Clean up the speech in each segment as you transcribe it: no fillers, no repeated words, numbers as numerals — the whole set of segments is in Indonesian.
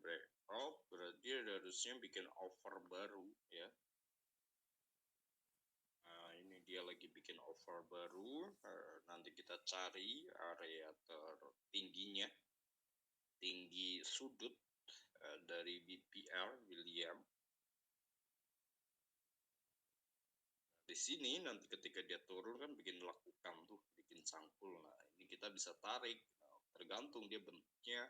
breakout berarti harusnya bikin offer baru ya. Nah, ini dia lagi bikin offer baru. Nanti kita cari area tertingginya, tinggi sudut dari BPR William. Di sini nanti ketika dia turun kan bikin lakukan tuh, bikin cangkul. Nah, ini kita bisa tarik. Nah, tergantung dia bentuknya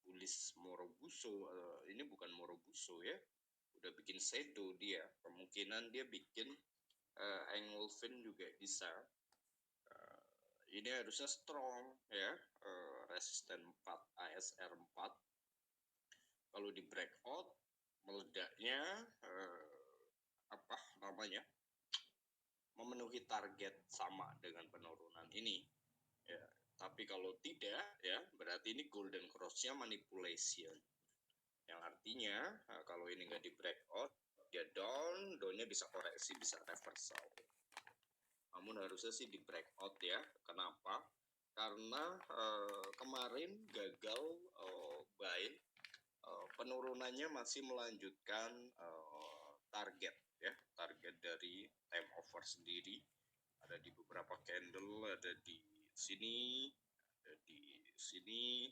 bullish Morobuso. Ini bukan Morobuso ya. Udah bikin shadow dia. Kemungkinan dia bikin engulfing juga bisa. Ini harusnya strong ya. Resisten 4, ASR 4. Kalau di breakout meledaknya apa namanya? Memenuhi target sama dengan penurunan ini ya. Tapi kalau tidak ya berarti ini golden cross-nya manipulation, yang artinya kalau ini nggak di breakout dia downnya bisa koreksi, bisa reversal. Namun harusnya sih di breakout ya. Kenapa? Karena kemarin gagal buy, penurunannya masih melanjutkan target ya, target dari time over sendiri. Ada di beberapa candle, ada di sini, ada di sini,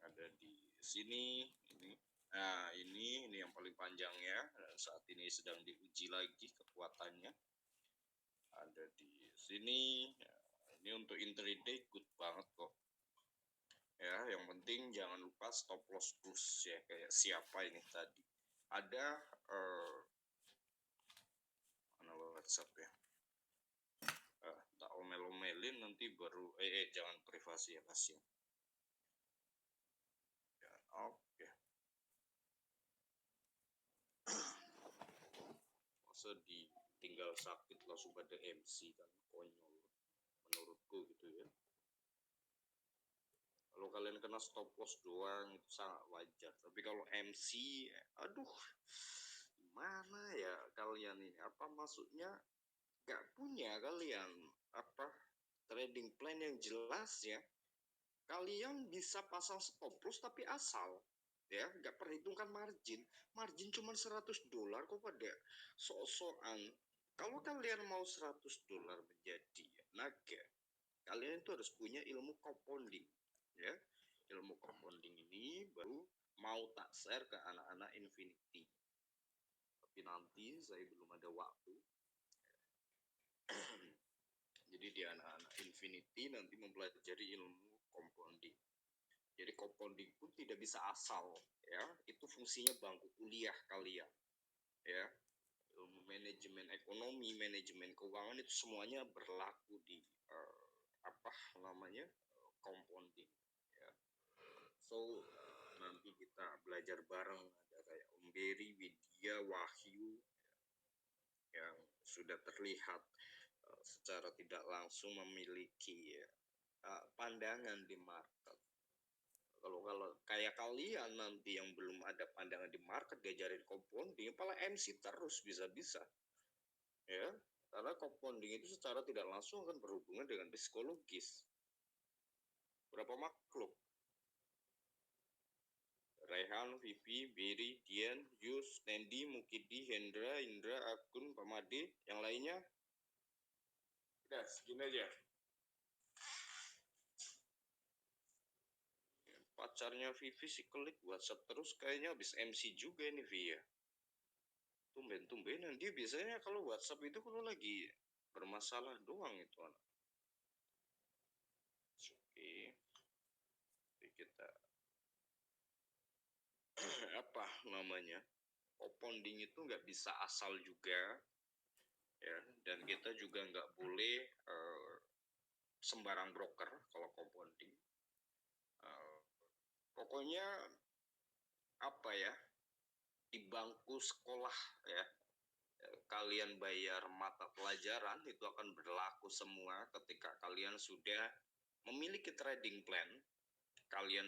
ada di sini, ini. Nah, ini yang paling panjangnya. Saat ini sedang diuji lagi kekuatannya. Ada di sini. Ini untuk intraday good banget kok. Ya, yang penting jangan lupa stop loss plus ya, kayak siapa ini tadi. Ada mana WhatsApp ya? Tak omel-omelin nanti baru jangan privasi ya kasihan. Ya, oke. Masa ditinggal sakit langsung pada MC kan, konyol menurutku gitu ya. Kalau kalian kena stop loss doang itu sangat wajar, tapi kalau MC aduh gimana ya kalian ini, apa maksudnya gak punya kalian apa trading plan yang jelas ya. Kalian bisa pasang stop loss tapi asal ya, nggak perhitungkan margin cuma $100 kok pada sok-sokan. Kalau kalian mau $100 menjadi naga, kalian itu harus punya ilmu compounding ya. Ilmu compounding ini baru mau tak share ke anak-anak Infinity, tapi nanti saya belum ada waktu. Jadi di anak-anak Infinity nanti mempelajari ilmu compounding. Jadi compounding pun tidak bisa asal ya, itu fungsinya bangku kuliah kalian ya. Ilmu manajemen ekonomi, manajemen keuangan itu semuanya berlaku di apa namanya compounding ya. So nanti kita belajar bareng, ada kayak Om Berry, Widya, Wahyu yang sudah terlihat secara tidak langsung memiliki pandangan di market. Kalau kayak kalian nanti yang belum ada pandangan di market diajarin compounding, malah MC terus bisa-bisa ya, karena compounding itu secara tidak langsung akan berhubungan dengan psikologis. Berapa makhluk? Rehan, Vivi, Berry, Dian, Yus, Nendi, Mukidi, Hendra, Indra, Akun, Pamade, yang lainnya udah segini aja. Pacarnya Vivi si klik WhatsApp terus, kayaknya habis MC juga ini Via. Tumben-tumbenan dia biasanya kalau WhatsApp itu kalau lagi bermasalah doang itu anak. Oke. Jadi kita apa namanya? Compounding itu nggak bisa asal juga ya, dan kita juga nggak boleh sembarang broker kalau compounding. Pokoknya apa ya, di bangku sekolah ya, kalian bayar mata pelajaran itu akan berlaku semua ketika kalian sudah memiliki trading plan. Kalian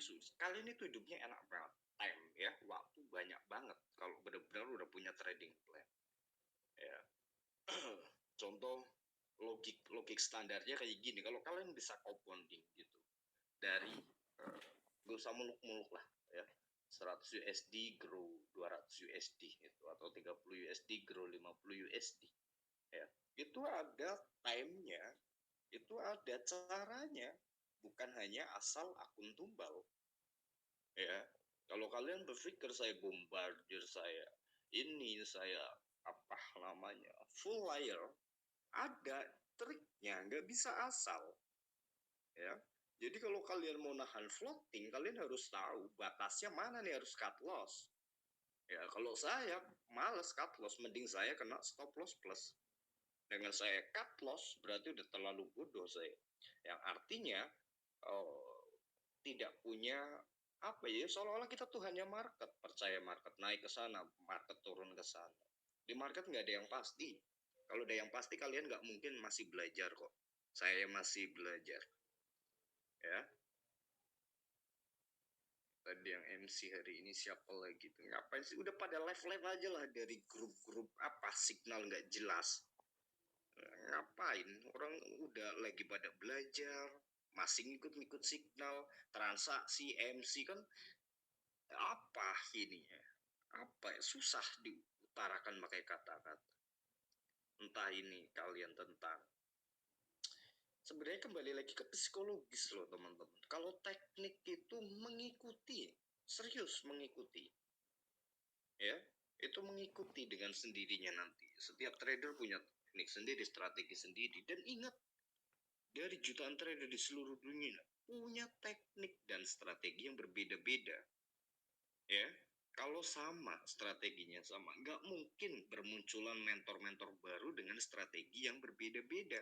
itu hidupnya enak banget, time ya, waktu banyak banget kalau benar-benar udah punya trading plan ya. Contoh logik standarnya kayak gini, kalau kalian bisa compounding gitu dari gak usah muluk-muluk lah ya, 100 USD grow 200 USD itu, atau 30 USD grow 50 USD ya. Itu ada time-nya, itu ada caranya, bukan hanya asal akun tumbal ya. Kalau kalian berpikir saya bombardir, saya apa namanya full layer, ada triknya, nggak bisa asal ya. Jadi kalau kalian mau nahan floating, kalian harus tahu batasnya mana nih, harus cut loss ya. Kalau saya males cut loss, mending saya kena stop loss plus. Dengan saya cut loss berarti udah terlalu bodoh saya, yang artinya tidak punya apa ya, seolah-olah kita tuh hanya market, percaya market naik ke sana, market turun ke sana. Di market nggak ada yang pasti. Kalau ada yang pasti kalian nggak mungkin masih belajar kok. Saya masih belajar ya. Tadi yang MC hari ini siapa lagi tuh, ngapain sih, udah pada live aja lah dari grup-grup apa signal nggak jelas. Ngapain orang udah lagi pada belajar, masih ngikut-ngikut signal transaksi MC kan. Apa ini ya, apa ya, susah diutarakan pakai kata-kata. Entah ini kalian tentang, sebenarnya kembali lagi ke psikologis loh teman-teman. Kalau teknik itu mengikuti, serius mengikuti ya, itu mengikuti dengan sendirinya nanti. Setiap trader punya teknik sendiri, strategi sendiri. Dan ingat, dari jutaan trader di seluruh dunia punya teknik dan strategi yang berbeda-beda ya. Kalau sama strateginya sama, nggak mungkin bermunculan mentor-mentor baru dengan strategi yang berbeda-beda.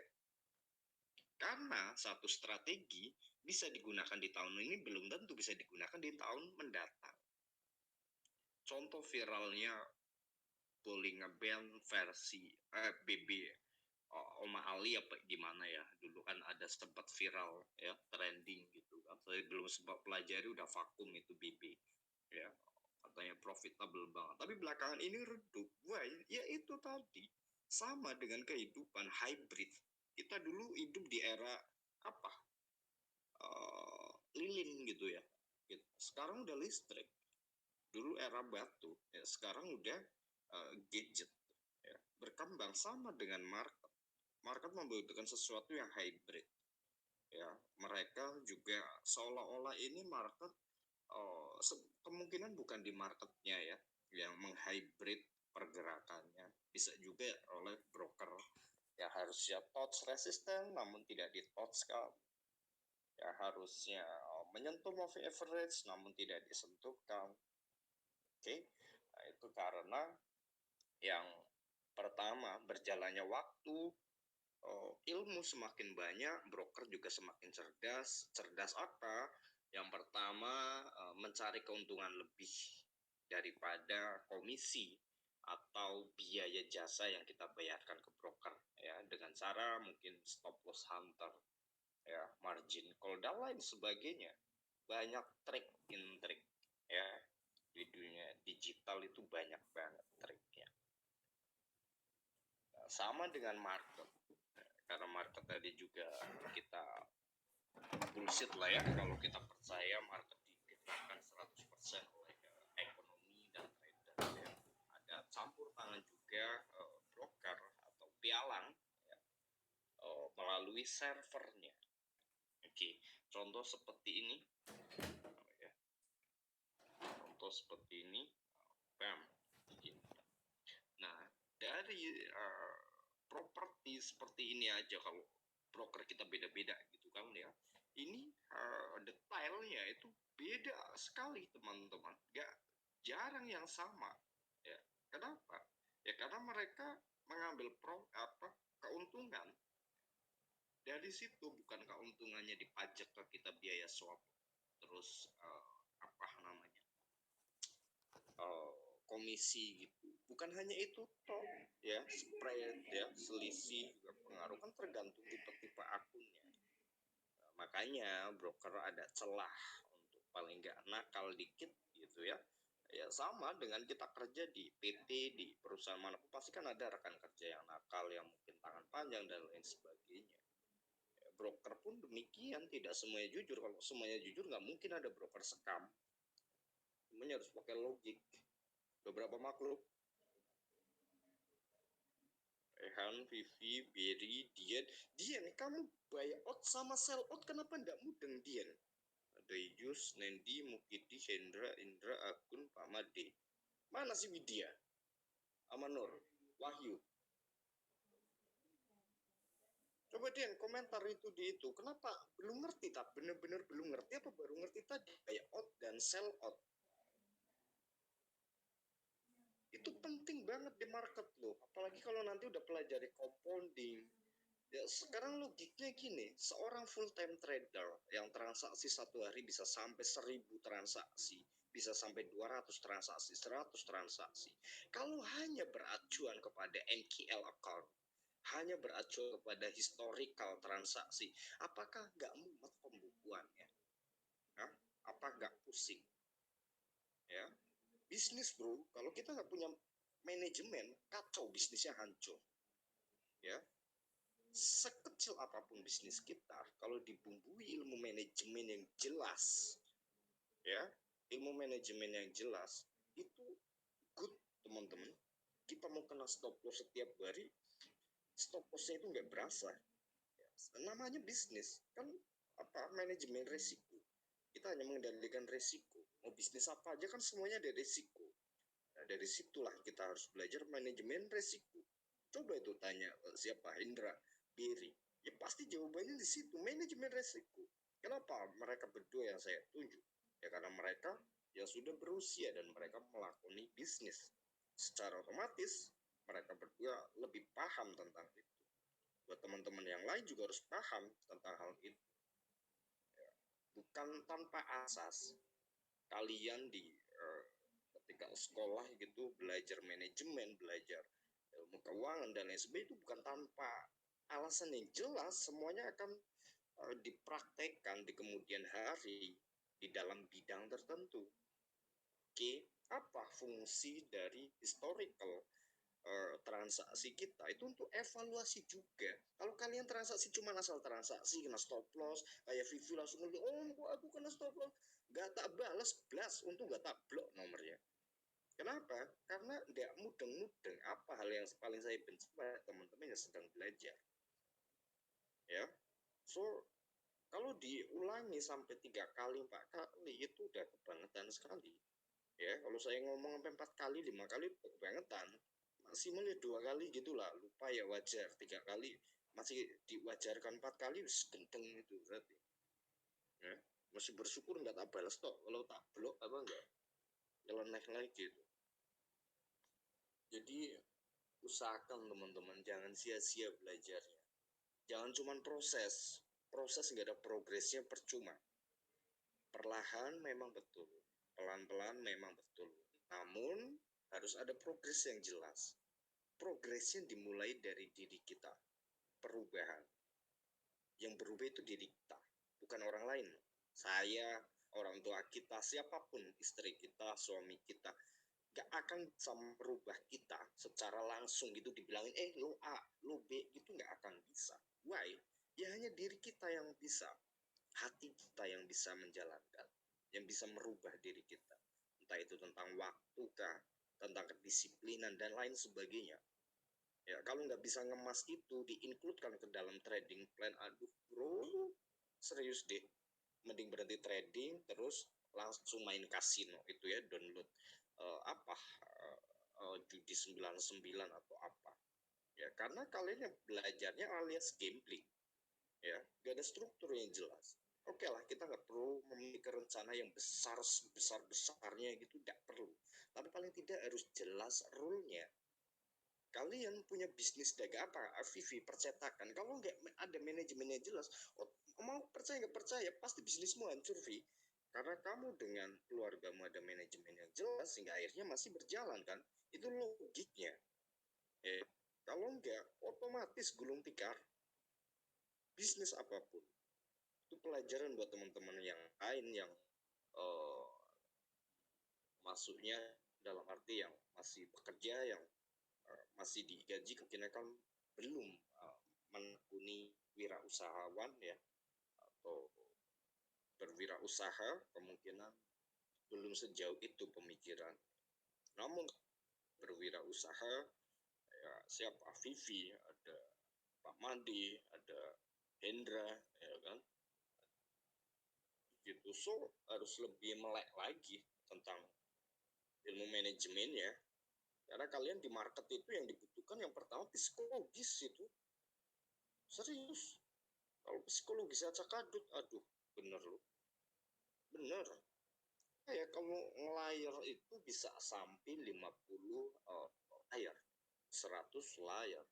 Karena satu strategi bisa digunakan di tahun ini belum tentu bisa digunakan di tahun mendatang. Contoh viralnya Bowling Band versi BB Oma Ali apa gimana ya, dulu kan ada sempat viral ya, trending gitu kan. Saya belum sempat pelajari udah vakum itu BB ya, katanya profitable banget, tapi belakangan ini redup. Why? Ya itu tadi, sama dengan kehidupan hybrid. Kita dulu hidup di era apa, lilin gitu ya, sekarang udah listrik. Dulu era batu ya, sekarang udah gadget ya. Berkembang sama dengan market membutuhkan sesuatu yang hybrid ya. Mereka juga seolah-olah ini market, kemungkinan bukan di marketnya ya yang menghybrid pergerakannya, bisa juga oleh broker yang harusnya touch resisten namun tidak di touch kan, ya harusnya menyentuh moving average namun tidak disentuhkan. Oke, nah, itu karena yang pertama, berjalannya waktu, ilmu semakin banyak, broker juga semakin cerdas. Cerdas apa? Yang pertama, mencari keuntungan lebih daripada komisi atau biaya jasa yang kita bayarkan ke broker ya, dengan cara mungkin stop loss hunter ya, margin call dan lain sebagainya. Banyak trik in trik ya, di dunia digital itu banyak banget triknya. Nah, sama dengan market, karena market tadi juga kita bullshit lah ya kalau kita percaya market diciptakan 100% oleh ekonomi dan trader ya. Ada campur tangan juga broker atau pialang ya, melalui servernya. Oke, contoh seperti ini ya. Contoh seperti ini, bam, begini. Nah, dari properti seperti ini aja, kalau broker kita beda-beda gitu kan ya, ini detailnya itu beda sekali teman-teman, gak jarang yang sama ya. Kenapa? Ya karena mereka mengambil keuntungan dari situ, bukan keuntungannya dipajak ke kita biaya swap, terus apa namanya, komisi gitu. Bukan hanya itu toh ya, spread ya, selisih juga pengaruh, kan tergantung tipe-tipe akunnya. Nah, makanya broker ada celah untuk paling nggak nakal dikit gitu ya. Ya sama dengan kita kerja di PT, di perusahaan mana pasti kan ada rekan kerja yang nakal, yang mungkin tangan panjang dan lain sebagainya. Ya, broker pun demikian, tidak semuanya jujur. Kalau semuanya jujur nggak mungkin ada broker scam. semuanya harus pakai logik. Beberapa makhluk, Rehan, Vivi, Berry, Dian, kamu buyout sama sell out kenapa nggak mudeng Dian? Ada Yus, Nendi, Mukidi, Hendra, Indra, Agun, Pak Made. Mana sih Widya? Amanur, Wahyu. Coba Dian komentar itu di itu. Kenapa belum ngerti tak? Bener-bener belum ngerti apa baru ngerti tadi? Buyout dan sell out. Itu penting banget di market loh. Apalagi kalau nanti udah pelajari compounding. Ya, sekarang logiknya gini, seorang full time trader yang transaksi satu hari bisa sampai 1000 transaksi, bisa sampai 200 transaksi, 100 transaksi. Kalau hanya beracuan kepada MQL account, hanya beracuan kepada historical transaksi, apakah nggak mumet pembukuannya? Hah? Apa nggak pusing? Ya, bisnis bro, kalau kita nggak punya manajemen, kacau, bisnisnya hancur. Ya, sekecil apapun bisnis kita, kalau dibumbui ilmu manajemen yang jelas, ya, ilmu manajemen yang jelas, itu good, teman-teman. Kita mau kena stop loss setiap hari, stop lossnya itu nggak berasa. Ya, namanya bisnis, kan apa, manajemen resiko. Kita hanya mengendalikan resiko. Mau bisnis apa aja kan semuanya ada resiko. Nah, dari situlah kita harus belajar manajemen resiko. Coba itu tanya siapa, Indra, Biri. Ya pasti jawabannya di situ, manajemen resiko. Kenapa mereka berdua yang saya tunjuk? Ya karena mereka yang sudah berusia dan mereka melakoni bisnis. Secara otomatis mereka berdua lebih paham tentang itu. Buat teman-teman yang lain juga harus paham tentang hal itu. Ya, bukan tanpa asas. Kalian di ketika sekolah gitu belajar manajemen, belajar ilmu keuangan dan lain sebagainya, itu bukan tanpa alasan yang jelas. Semuanya akan dipraktekkan di kemudian hari di dalam bidang tertentu. Oke, apa fungsi dari historical transaksi kita? Itu untuk evaluasi juga. Kalau kalian transaksi cuma asal transaksi, kena stop loss, kayak Vivi langsung ngeliat, oh kok aku kena stop loss, gak tak balas blast, untung gak tak blok nomornya. Kenapa? Karena tidak mudeng-mudeng. Apa hal yang paling saya benci pada teman-teman yang sedang belajar? Ya, so kalau diulangi sampai 3 kali, 4 kali, itu udah kebangetan sekali. Ya, kalau saya ngomong sampai 4 kali, 5 kali, kebangetan. Maksimalnya 2 kali gitulah, lupa ya wajar. 3 kali masih diwajarkan, 4 kali gendeng itu berarti. Ya, masih bersyukur nggak tak balas toh. Kalau tak blok apa enggak, nyeleneh lagi gitu. Jadi usahakan teman-teman jangan sia-sia belajarnya. Jangan cuma proses nggak ada progresnya percuma. Perlahan memang betul, pelan-pelan memang betul, namun harus ada progres yang jelas. Progresnya dimulai dari diri kita, perubahan. Yang berubah itu diri kita, bukan orang lain. Saya, orang tua kita, siapapun, istri kita, suami kita, gak akan bisa merubah kita secara langsung gitu, dibilangin lo A, lo B gitu, gak akan bisa. Why? Ya hanya diri kita yang bisa, hati kita yang bisa menjalankan, yang bisa merubah diri kita. Entah itu tentang waktu kah, tentang kedisiplinan dan lain sebagainya. Ya kalau nggak bisa ngemas itu diinkludkan ke dalam trading plan, aduh bro, serius deh, mending berhenti trading terus langsung main kasino itu ya, download judi 99 atau apa ya, karena kalian yang belajarnya alias gambling ya, gak ada struktur yang jelas. Oke lah, kita nggak perlu memiliki rencana yang besarnya gitu, tidak perlu, tapi paling tidak harus jelas rule-nya. Kalian punya bisnis dagang apa, Vivi, percetakan, kalau nggak ada manajemennya jelas, mau percaya nggak percaya pasti bisnismu hancur, Vi. Karena kamu dengan keluargamu ada manajemen yang jelas sehingga akhirnya masih berjalan kan, itu logiknya. Kalau nggak otomatis gulung tikar. Bisnis apapun itu pelajaran buat teman-teman yang lain yang uh, masuknya dalam arti yang masih bekerja, yang masih digaji kekenaikan, belum menekuni wirausahawan ya, atau berwirausaha, kemungkinan belum sejauh itu pemikiran. Namun berwirausaha, ya siapa Vivi, ada Pak Mandi, ada Hendra, ya kan, gitu. So harus lebih melek lagi tentang ilmu manajemennya, karena kalian di market itu yang dibutuhkan yang pertama psikologis itu, serius. Kalau psikologis aja kadut, aduh, bener loh, bener. Kayak kamu ngelayar itu bisa sampai 50 layar, 100 layar.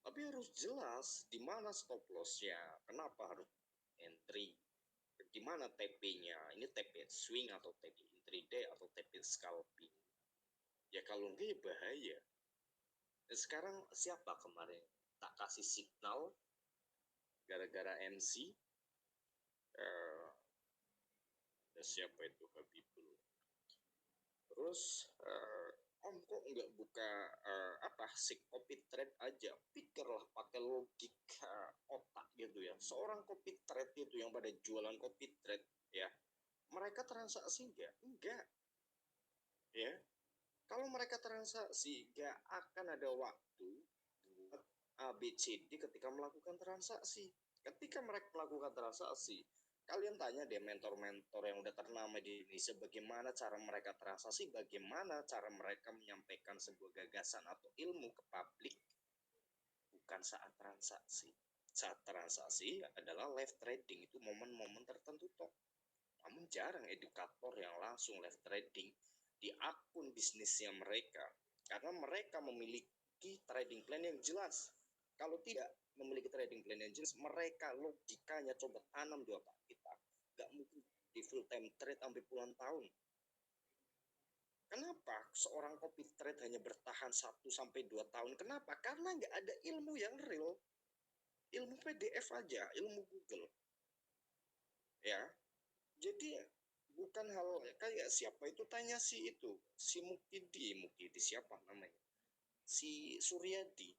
Tapi harus jelas di mana stop lossnya, kenapa harus entry, di mana TP-nya, ini TP swing atau TP intraday atau TP scalping. Ya kalau enggak ya bahaya. Dan sekarang siapa kemarin tak kasih signal gara-gara MC? Siapa itu Habibul? Terus Om kok nggak buka copy trade aja, pikirlah pakai logika otak gitu ya. Seorang copy trade itu yang pada jualan copy trade ya, mereka transaksi enggak ya. Kalau mereka transaksi nggak akan ada waktu buat ABCD ketika melakukan transaksi. Ketika mereka melakukan transaksi, kalian tanya deh mentor-mentor yang udah ternama di Indonesia, bagaimana cara mereka transaksi, bagaimana cara mereka menyampaikan sebuah gagasan atau ilmu ke publik, bukan saat transaksi. Saat transaksi adalah live trading, itu momen-momen tertentu toh. Namun jarang edukator yang langsung live trading di akun bisnisnya mereka, karena mereka memiliki trading plan yang jelas. Kalau tidak memiliki trading plan yang jelas, mereka logikanya coba tanam di otak kita, nggak mungkin di full time trade sampai puluhan tahun. Kenapa seorang copy trade hanya bertahan 1-2 tahun? Kenapa? Karena nggak ada ilmu yang real, ilmu PDF aja, ilmu Google. Ya, jadi bukan hal kayak siapa itu, tanya si itu, si Mukidi siapa namanya, si Suryadi,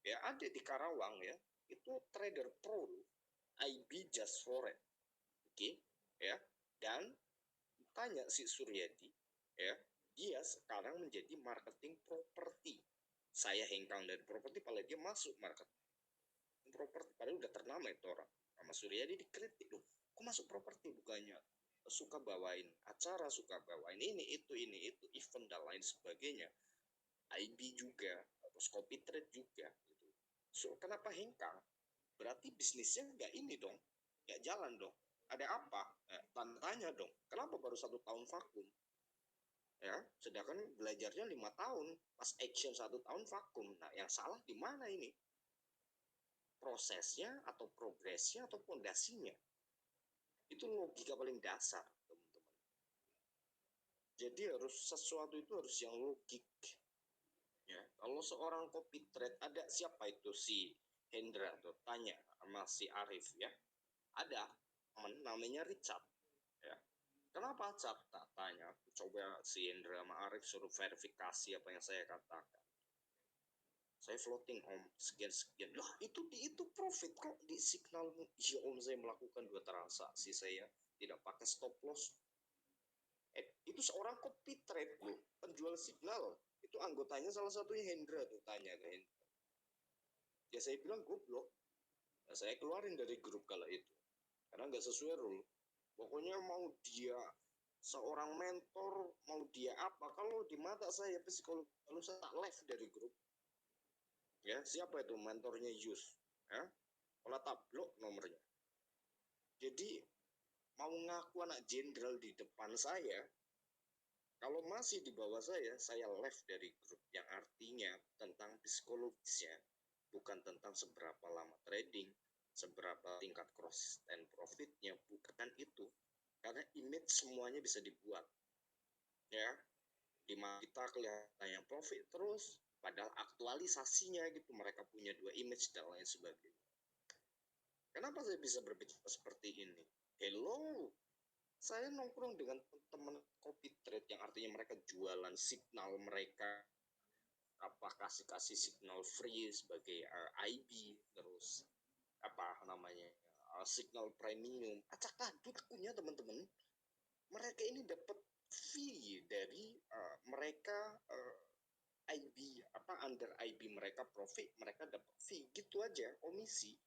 ya ada di Karawang ya, itu trader pro, IB just for it, oke, ya. Dan tanya si Suryadi, ya, dia sekarang menjadi marketing properti. Saya hengkang dari properti, padahal dia masuk marketing properti, padahal udah ternama itu orang. Sama Suryadi dikritik loh, kok masuk properti, bukannya suka bawain acara, suka bawain ini itu event dan lain sebagainya, IB juga, terus copy trade juga gitu. So kenapa hengkang? Berarti bisnisnya nggak ini dong, nggak jalan dong, ada apa? Tanda tanya dong, kenapa baru 1 tahun vakum ya, sedangkan belajarnya 5 tahun, pas action 1 tahun vakum. Nah yang salah di mana ini, prosesnya atau progresnya atau fondasinya? Itu logika paling dasar teman-teman. Jadi harus sesuatu itu harus yang logik ya. Kalau seorang copy trade, ada siapa itu si Hendra tuh, tanya sama si Arif ya, ada teman namanya Richard ya. Kenapa Cat? Tak tanya, coba si Hendra sama Arif suruh verifikasi apa yang saya katakan. Saya floating om sekian lah, itu profit kok di signal. Iya om, saya melakukan 2 transaksi, saya tidak pakai stop loss. Itu seorang copy trade loh, penjual signal. Itu anggotanya salah satunya Hendra tuh, tanya ke Hendra. Ya saya bilang goblok. Nah, saya keluarin dari grup kala itu karena nggak sesuai rule. Pokoknya mau dia seorang mentor, mau dia apa, kalau di mata saya psikolog, kalau saya tak live dari grup ya. Siapa itu mentornya Yus ya, kalau tak blok nomornya. Jadi mau ngaku anak jenderal di depan saya, kalau masih di bawah saya live dari grup, yang artinya tentang psikologisnya, bukan tentang seberapa lama trading, seberapa tingkat cross and profitnya, bukan itu. Karena image semuanya bisa dibuat ya, dimana kita kelihatan yang profit terus, padahal aktualisasinya gitu mereka punya 2 image dan lain sebagainya. Kenapa saya bisa berbicara seperti ini? Hello, saya nongkrong dengan teman copy trade yang artinya mereka jualan signal mereka, apa kasih signal free sebagai IB, terus apa namanya signal premium, acak adut punya teman-teman. Mereka ini dapat fee dari mereka, IB under IB mereka profit, mereka dapat fee gitu aja, komisi.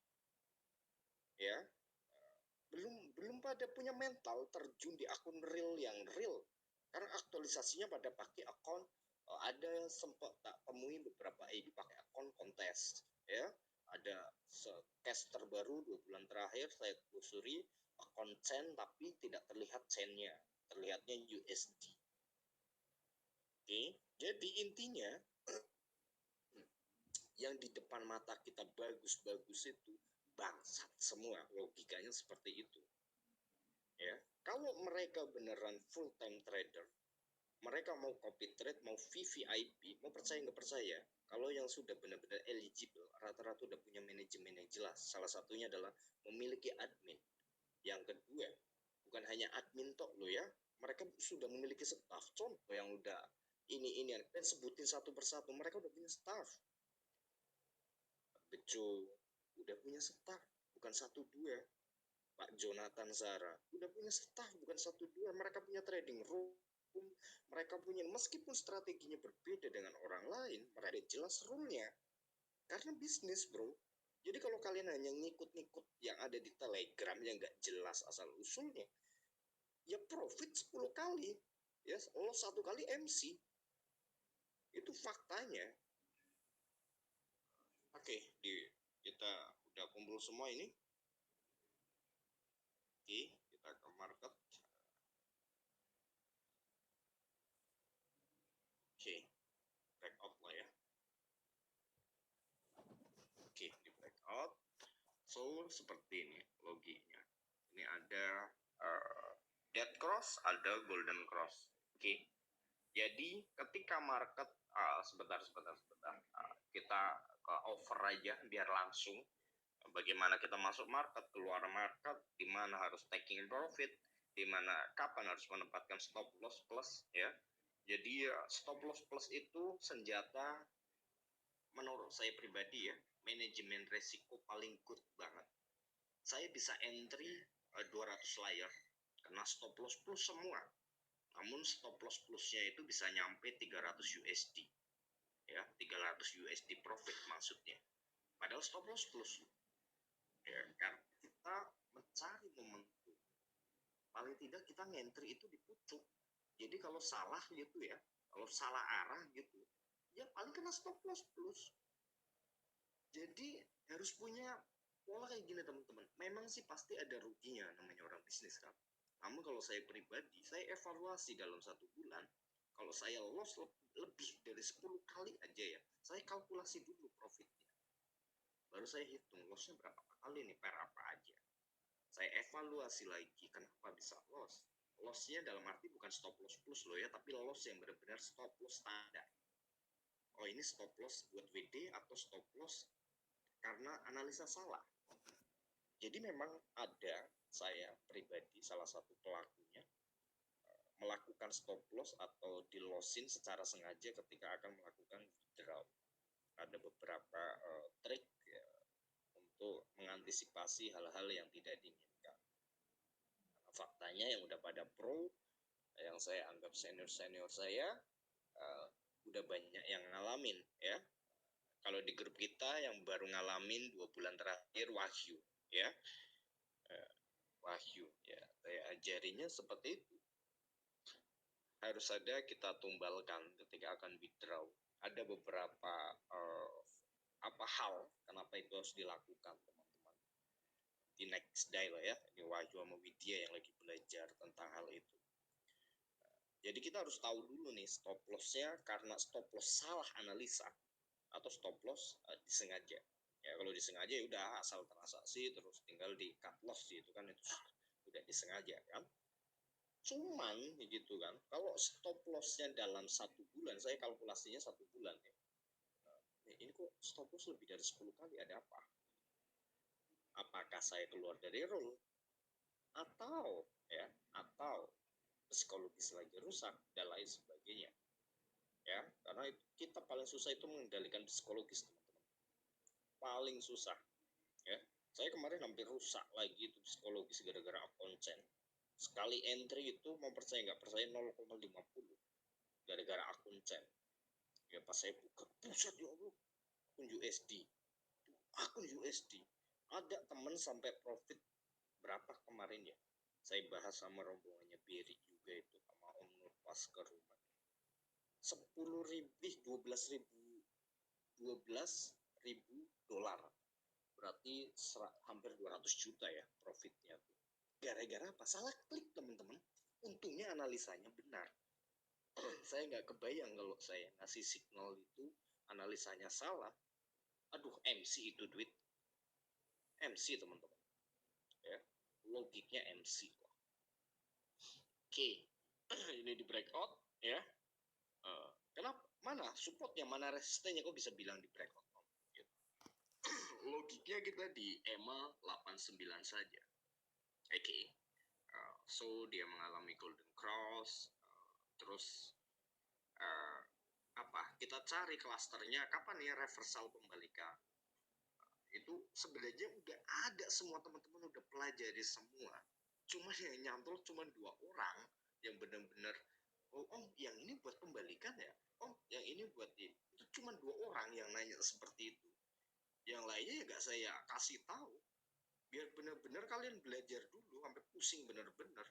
Ya, belum pada punya mental terjun di akun real yang real, karena aktualisasinya pada pakai akun, ada sempat tak temui beberapa IB pakai akun kontes, ya. Ada case terbaru 2 bulan terakhir saya telusuri akun chain tapi tidak terlihat chainnya, terlihatnya USD. Oke, jadi intinya yang di depan mata kita bagus-bagus itu bangsat semua, logikanya seperti itu. Ya, kalau mereka beneran full time trader, mereka mau copy trade, mau VVIP, mau percaya nggak percaya, kalau yang sudah benar-benar eligible, rata-rata udah punya manajemen yang jelas. Salah satunya adalah memiliki admin. Yang kedua, bukan hanya admin tok lo ya, mereka sudah memiliki staff. Contoh yang udah ini dan sebutin satu persatu, mereka udah punya staff. Bejo udah punya staff, bukan satu dua. Pak Jonathan Zara udah punya staff, bukan satu dua. Mereka punya trading room, mereka punya, meskipun strateginya berbeda dengan orang lain, mereka jelas rule-nya. Karena bisnis, bro. Jadi kalau kalian hanya ngikut-ngikut yang ada di Telegram yang nggak jelas asal usulnya, ya profit 10 kali, ya loss 1 kali MC. Itu faktanya. Oke, kita udah kumpul semua ini. Oke, kita ke market. Oke, breakout lah ya. Oke, di breakout. So, seperti ini loginya. Ini ada dead cross, ada golden cross. Oke. Jadi, ketika market sebentar. Kita ke over aja biar langsung. Bagaimana kita masuk market, keluar market, di mana harus taking profit, di mana kapan harus menempatkan stop loss plus, ya. Jadi stop loss plus itu senjata menurut saya pribadi ya, manajemen resiko paling good banget. Saya bisa entry 200 layer kena stop loss plus semua. Namun stop loss plusnya itu bisa nyampe 300 USD. Ya, 300 USD profit maksudnya. Padahal stop loss plus. Ya, karena kita mencari momentum. Paling tidak kita ngentri itu di pucuk. Jadi kalau salah gitu ya, kalau salah arah gitu, ya paling kena stop loss plus. Jadi harus punya pola kayak gini teman-teman. Memang sih pasti ada ruginya namanya orang bisnis kan. Namun kalau saya pribadi, saya evaluasi dalam 1 bulan. Kalau saya loss lebih dari 10 kali aja ya, saya kalkulasi dulu profitnya. Baru saya hitung lossnya berapa kali nih, per apa aja. Saya evaluasi lagi kenapa bisa loss. Lossnya dalam arti bukan stop loss plus loh ya, tapi loss yang benar-benar stop loss standar. Oh ini stop loss buat WD atau stop loss karena analisa salah. Jadi memang ada saya pribadi salah satu pelakunya melakukan stop loss atau di lossin secara sengaja ketika akan melakukan withdraw. Ada beberapa trik ya, untuk mengantisipasi hal-hal yang tidak diinginkan. Karena faktanya yang udah pada pro, yang saya anggap senior-senior saya, udah banyak yang ngalamin ya. Kalau di grup kita yang baru ngalamin 2 bulan terakhir Wahyu ya. Wahyu ya, saya ajarinya seperti itu. Harus ada kita tumbalkan ketika akan withdraw. Ada beberapa hal kenapa itu harus dilakukan teman-teman. Di next day lah ya, ini Wahyu sama Widya yang lagi belajar tentang hal itu. Jadi kita harus tahu dulu nih stop loss-nya, karena stop loss salah analisa atau stop loss disengaja. Ya kalau disengaja ya udah asal transaksi terus tinggal di cut loss gitu kan, itu udah disengaja kan. Cuman gitu kan, kalau stop lossnya dalam 1 bulan, saya kalkulasinya 1 bulan ya. Ini kok stop loss lebih dari 10 kali, ada apa? Apakah saya keluar dari rule? Atau psikologis lagi rusak dan lain sebagainya. Ya, karena kita paling susah itu mengendalikan psikologis teman-teman. Paling susah. Ya, saya kemarin hampir rusak lagi itu psikologis gara-gara akun chain. sekali entry itu mau percaya nggak percaya 0,50 gara-gara akun Chen. Ya pas saya buka, buset ya Allah, akun USD, akun USD. Ada temen sampai profit berapa kemarin ya? Saya bahas sama rombongannya Beri juga itu sama Om Nur pas ke rumah. 10.000, 12.000 dolar. Berarti hampir 200 juta ya profitnya tuh. Gara-gara apa? Salah klik teman-teman. Untungnya analisanya benar. Saya nggak kebayang kalau saya ngasih signal itu analisanya salah. Aduh, MC itu duit. MC teman-teman. Ya, logiknya MC. Oke, ini di breakout ya. Kenapa? Mana supportnya, mana resistennya kok bisa bilang di breakout? Gitu. Logiknya kita di EMA 89 saja. Oke. So dia mengalami golden cross, terus apa? Kita cari klasternya kapan ya reversal pembalikan. Itu sebenarnya udah ada semua, teman-teman udah pelajari semua. Cuma yang nyantol cuma 2 orang yang benar-benar oh yang ini buat pembalikan ya, oh yang ini buat ini. Itu cuma 2 orang yang nanya seperti itu. Yang lainnya ya gak saya kasih tahu, biar benar-benar kalian belajar dulu sampai pusing benar-benar.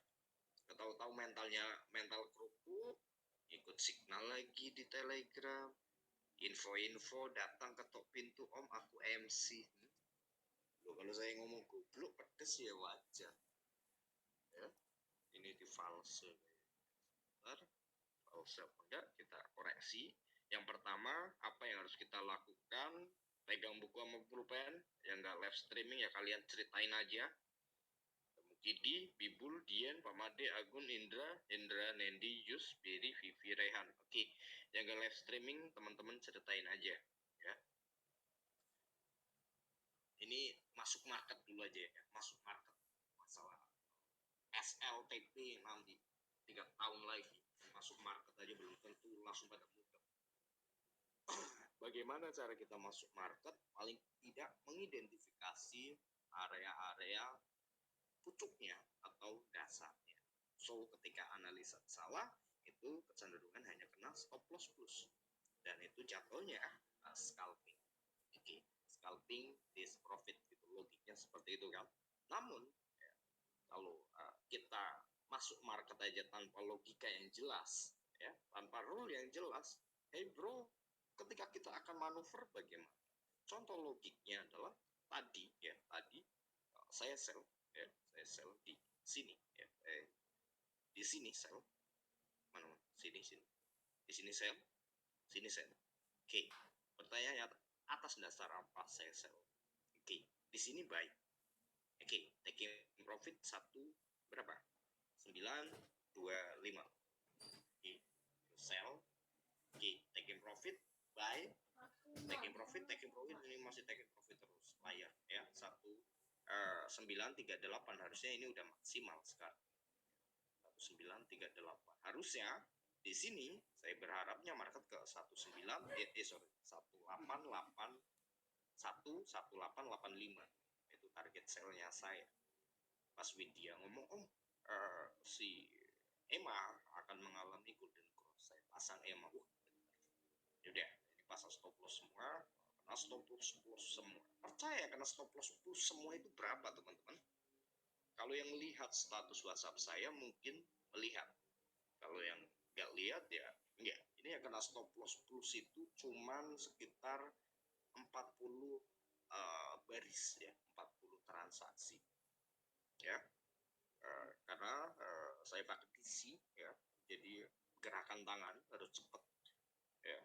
Tahu-tahu mental kerupuk, ikut signal lagi di Telegram, info-info datang ketok pintu, Om aku MC. Loh, kalau saya ngomong goblok pedes ya wajar ya. Ini di false, false apa enggak kita koreksi. Yang pertama, apa yang harus kita lakukan? Pegang buku sama pulpen. Yang nggak live streaming ya kalian ceritain aja. Kidi, Bibul, Dian, Pak Made, Agun, Indra, Nendi, Yus, Biri, Vivi, Rehan. Oke, yang nggak live streaming teman-teman ceritain aja ya. Ini masuk market dulu aja ya, masuk market masalah SLTP nanti 3 tahun lagi masuk market aja belum tentu langsung pada mudah. Bagaimana cara kita masuk market? Paling tidak mengidentifikasi area-area pucuknya atau dasarnya. So ketika analisa salah, itu kecenderungan hanya kena stop loss plus, dan itu jatuhnya scalping. Oke, scalping is profit gitu, logiknya seperti itu kan. Namun ya, kalau kita masuk market aja tanpa logika yang jelas ya, tanpa rule yang jelas, hey bro, ketika kita akan manuver bagaimana? Contoh logiknya adalah tadi saya sell ya, saya sell di sini ya, di sini sell, mana sini di sini sell, sini sell. Oke, pertanyaannya atas dasar apa saya sell? Oke, di sini buy. Oke, taking profit 1 berapa? 925. Oke, sell. Oke, taking profit, buy. Taking profit ini masih taking profit terus. Layar ya, 1938 harusnya ini udah maksimal sekarang. 1938 harusnya di sini saya berharapnya market ke 1885 itu target sell-nya saya. Pas Widya ngomong si EMA akan mengalami golden cross, saya pasang EMA. Yaudah, ini pasang stop loss semua, kena stop loss plus semua. Percaya kena stop loss plus semua itu berapa teman-teman? Kalau yang lihat status WhatsApp saya mungkin melihat. Kalau yang nggak lihat ya enggak. Ini yang kena stop loss plus itu cuman sekitar 40 baris ya, 40 transaksi ya. Karena saya pakai PC ya, jadi gerakan tangan harus cepat ya.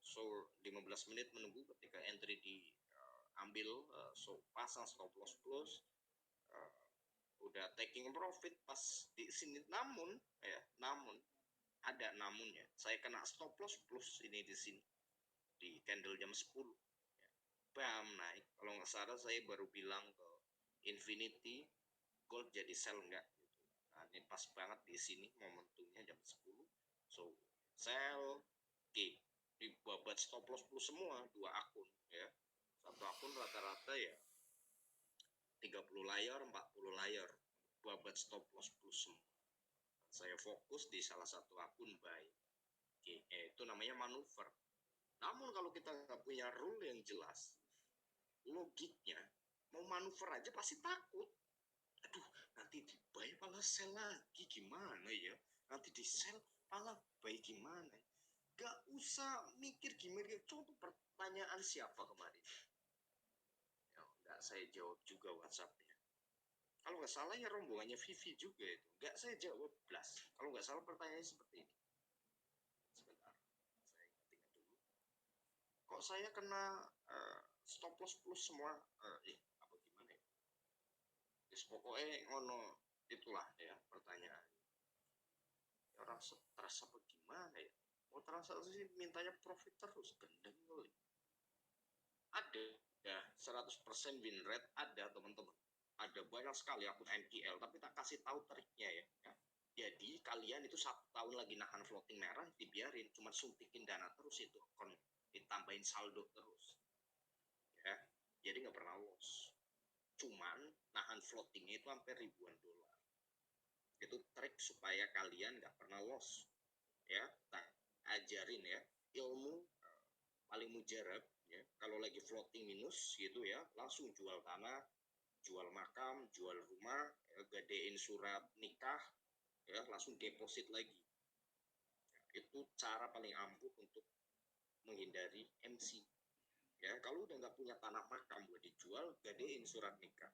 So 15 menit menunggu ketika entry diambil, so pasang stop loss plus, udah taking profit pas di sini. Namun ada namunnya, saya kena stop loss plus ini di sini di candle jam 10 ya. Bam, naik. Kalau nggak salah saya baru bilang ke Infinity Gold jadi sell nggak gitu. Nah, ini pas banget di sini momentumnya jam 10, so sell. Oke, dibabat stop loss plus semua 2 akun ya. Satu akun rata-rata ya 30 layar, 40 layar, babat stop loss plus semua. Saya fokus di salah satu akun buy. Oke, itu namanya manuver. Namun kalau kita nggak punya rule yang jelas, logiknya mau manuver aja pasti takut. Aduh, nanti di buy malah sell lagi gimana ya? Nanti di sell malah buy gimana? Gak usah mikir gimana. Coba pertanyaan siapa kemarin? Ya, nggak saya jawab juga WhatsAppnya. Kalau nggak salah ya rombongannya Vivi juga itu. Nggak saya jawab blast. Kalau nggak salah pertanyaannya seperti ini. Sebentar, saya ingat-ingat dulu. Kok saya kena stop loss plus semua? Apa gimana ya? Terus pokoknya ngono itulah ya pertanyaan. Ya, orang stres apa gimana ya? Mau transaksi mintanya profit terus, gendeng kali. Ada ya 100% win rate ada teman-teman. Ada banyak sekali akun NPL, tapi tak kasih tahu triknya ya. Jadi kalian itu 1 tahun lagi nahan floating merah, dibiarin, cuma suntikin dana terus itu, ditambahin saldo terus. Ya, jadi nggak pernah loss. Cuman nahan floatingnya itu hampir ribuan dolar. Itu trik supaya kalian nggak pernah loss. Ya, tak ajarin ya ilmu paling mujarab ya. Kalau lagi floating minus gitu ya, langsung jual tanah, jual makam, jual rumah, ya, gadein surat nikah, ya langsung deposit lagi. Ya, itu cara paling ampuh untuk menghindari MC. Ya, kalau udah nggak punya tanah makam buat dijual, gadein surat nikah.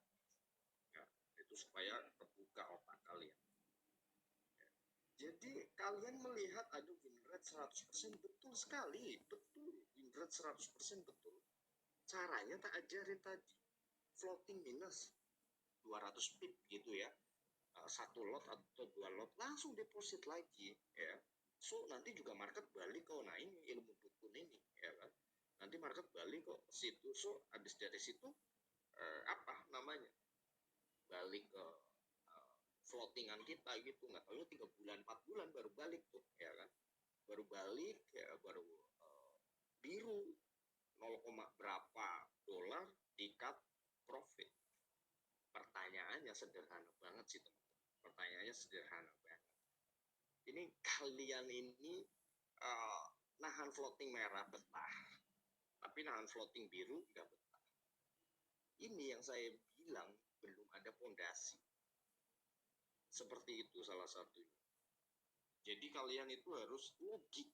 Ya, itu supaya terbuka otak kalian. Ya. Jadi kalian melihat ada win rate 100% betul sekali, betul win rate 100% betul. Caranya tak ajarin tadi. Floating minus 200 pip gitu ya, 1 lot atau 2 lot langsung deposit lagi ya. So nanti juga market balik kok. Nah ini ilmu dukun ini ya kan, nanti market balik kok situ. So habis dari situ apa namanya, balik ke floatingan kita gitu. Nggak tahunya 3 bulan 4 bulan baru balik tuh ya kan, baru balik ya, baru biru 0, berapa dolar di cut profit. Pertanyaannya sederhana banget sih teman-teman. Pertanyaannya sederhana banget. Ini kalian ini nahan floating merah betah, tapi nahan floating biru nggak betah. Ini yang saya bilang belum ada fondasi. Seperti itu salah satunya. Jadi kalian itu harus logik.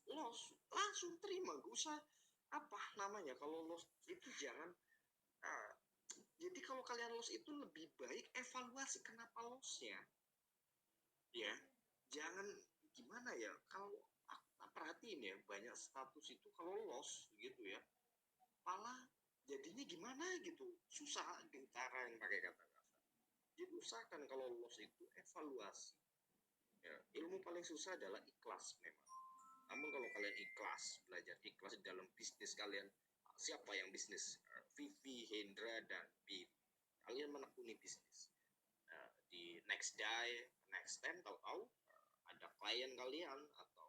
Loss langsung terima, gak usah apa namanya, kalau loss itu jangan jadi kalau kalian loss itu lebih baik evaluasi kenapa lossnya ya. Jangan gimana ya, kalau aku perhatiin ya banyak status itu kalau loss gitu ya, malah jadinya gimana gitu, susah cara yang pakai kata kasar. Jadi usahakan kalau loss itu evaluasi ya. Ilmu paling susah adalah ikhlas memang. Namun kalau kalian ikhlas, belajar ikhlas di dalam bisnis kalian, siapa yang bisnis? Vivi, Hendra, dan Pete. Kalian menekuni bisnis. Di next day, next time, tahu-tahu ada klien kalian atau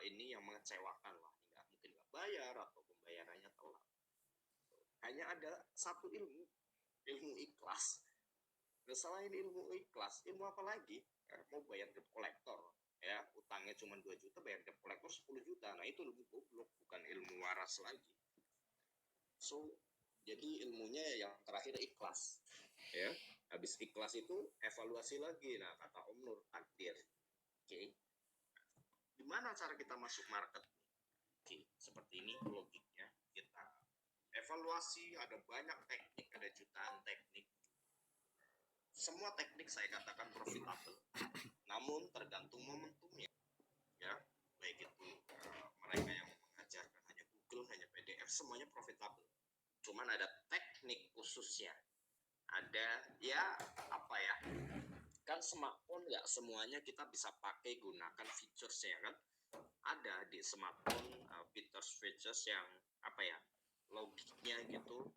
ini yang mengecewakan lah, mungkin nggak bayar atau pembayarannya telat. Hanya ada satu ilmu ikhlas. Nah, selain ilmu ikhlas, ilmu apa lagi? Mau bayar debt collector, ya utangnya cuma 2 juta, bayar debt collector 10 juta. Nah itu ilmu goblok, bukan ilmu waras lagi. So jadi ilmunya yang terakhir ikhlas ya. Habis ikhlas itu evaluasi lagi. Nah kata Om Nur, takdir. Oke, gimana cara kita masuk market? Oke, seperti ini logiknya. Kita evaluasi, ada banyak teknik, ada jutaan teknik. Semua teknik saya katakan profitable, namun tergantung momentumnya ya. Baik itu mereka yang mengajarkan hanya Google, hanya PDF, semuanya profitable. Cuman ada teknik khususnya. Ada ya apa ya, kan smartphone nggak semuanya kita bisa pakai gunakan featuresnya kan. Ada di smartphone features yang apa ya, logiknya gitu,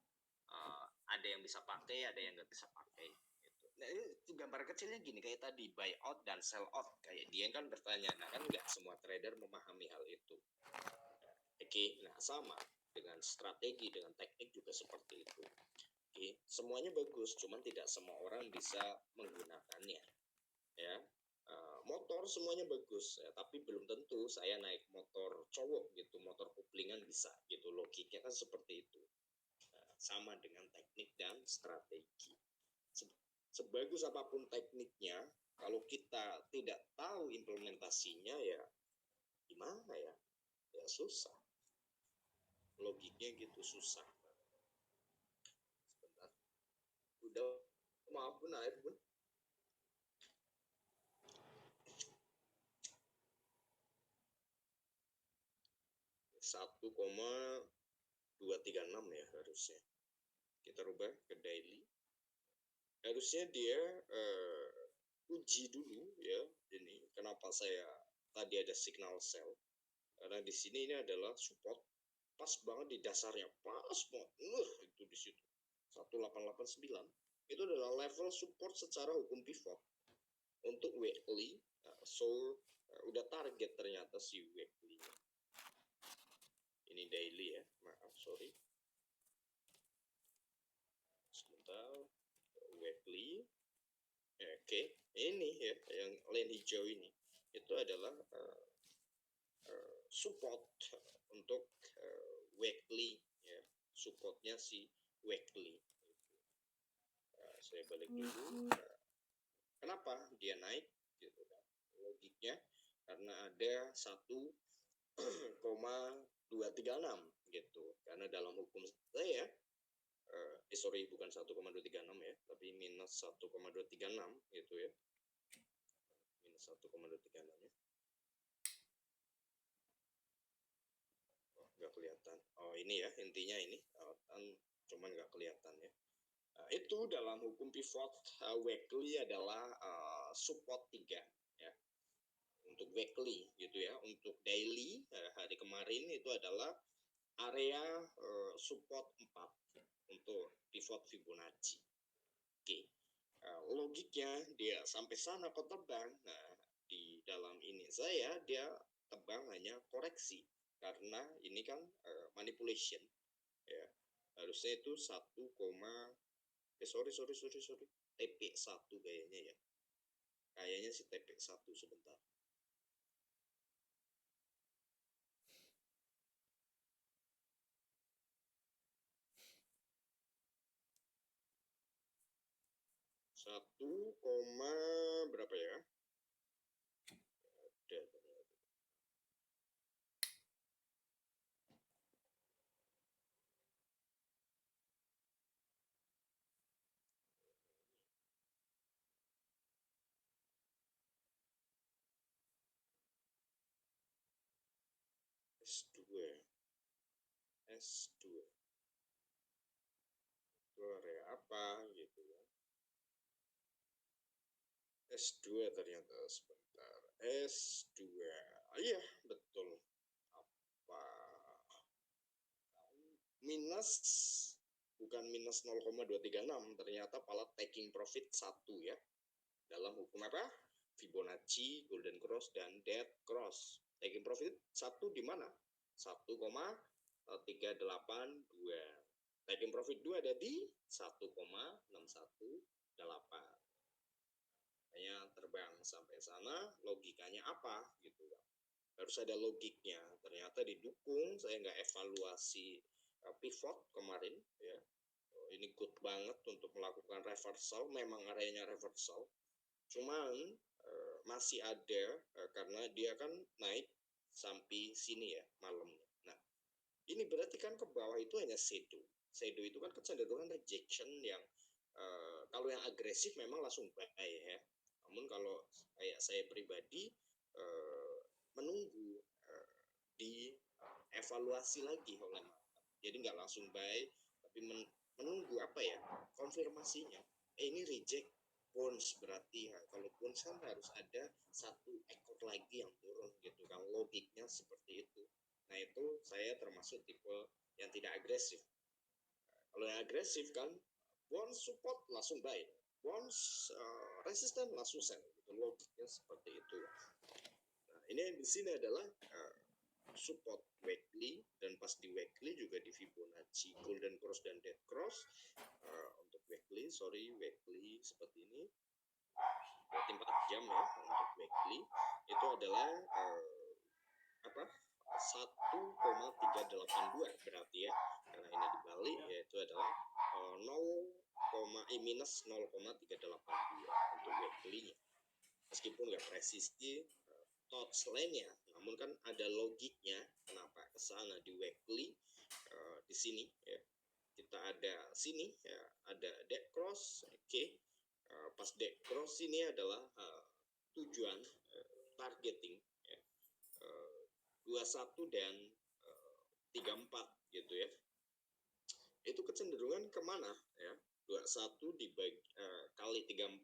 ada yang bisa pakai, ada yang nggak bisa pakai gitu. Nah ini gambar kecilnya gini, kayak tadi buy out dan sell out, kayak dia kan bertanya. Nah kan nggak semua trader memahami hal itu. Oke, nah sama dengan strategi, dengan teknik juga seperti itu. semuanya bagus, cuman tidak semua orang bisa menggunakannya. Ya, motor semuanya bagus, ya, tapi belum tentu saya naik motor cowok gitu, motor kuplingan bisa gitu. Logiknya kan seperti itu. Sama dengan teknik dan strategi. Sebagus apapun tekniknya, kalau kita tidak tahu implementasinya ya gimana ya? Ya susah. Logiknya gitu susah. Sebentar. Udah, maaf pun air pun. 1,236 ya harusnya. Kita rubah ke daily. Harusnya dia uji dulu ya. Ini kenapa saya tadi ada signal sell? Karena di sini ini adalah support pas banget di dasarnya, pas banget. Itu di situ. 1889 itu adalah level support secara hukum pivot untuk weekly. Udah target ternyata si weekly. Ini daily ya, maaf sorry. Sebentar, weekly. Oke, ini ya yang line hijau ini itu adalah support untuk weekly ya, supportnya si weekly. Saya balik dulu. Kenapa dia naik gitu kan? Logiknya karena ada 1,236 gitu. Karena dalam hukum saya sorry bukan 1,236 ya, tapi minus 1,236 gitu ya. Minus 1,236 ya. Oh, nggak kelihatan. Oh, ini ya intinya ini. Cuman nggak kelihatan ya. Itu dalam hukum pivot weekly adalah support 3 ya. Untuk weekly gitu ya. Untuk daily hari kemarin itu adalah area support 4 untuk pivot Fibonacci. Oke. Logiknya dia sampai sana kok terbang. Nah, di dalam ini saya dia terbang hanya koreksi karena ini kan manipulation ya. Harusnya itu 1, sorry TP1 kayaknya ya. Kayaknya si TP1 sebentar. Satu koma berapa ya? Ada ternyata. S2 itu area apa gitu ya. S2 ternyata sebentar. S2. Iya, betul. Apa? Minus bukan minus 0,236, ternyata malah taking profit 1 ya. Dalam hukum apa? Fibonacci, Golden Cross, dan Dead Cross. Taking profit 1 di mana? 1,382. Taking profit 2 ada di 1,618. Makanya terbang sampai sana, logikanya apa gitu kan. Harus ada logiknya. Ternyata didukung, saya nggak evaluasi pivot kemarin ya. Ini good banget untuk melakukan reversal, memang areanya reversal. Cuman masih ada karena dia kan naik sampai sini ya malamnya. Nah, ini berarti kan ke bawah itu hanya shadow. Shadow itu kan kecenderungan rejection yang kalau yang agresif memang langsung buy ya. Namun kalau kayak saya pribadi menunggu dievaluasi lagi oleh market. Jadi nggak langsung buy, tapi menunggu apa ya konfirmasinya. Ini reject bounce berarti ya. Kalau bounce kan harus ada satu ekor lagi yang turun gitu kan, logiknya seperti itu. Nah itu saya termasuk tipe yang tidak agresif. Kalau yang agresif kan bounce support langsung buy, bounce resisten langsung sell gitu, logiknya seperti itu. Nah ini yang di sini adalah support weekly, dan pas di weekly juga di Fibonacci golden cross dan dead cross. Untuk weekly seperti ini berarti 4 jam ya. Untuk weekly itu adalah 1,382 berarti ya, karena ini dibalik yaitu adalah minus 0,382 untuk weekly-nya. Meskipun nggak presisi touchline-nya, namun kan ada logiknya kenapa ke sana di weekly. Di sini ya, kita ada sini ya, ada dead cross. Pas dead cross ini adalah tujuan targeting ya, 21 dan 34 gitu ya. Itu kecenderungan kemana ya? 21 dibagi kali 34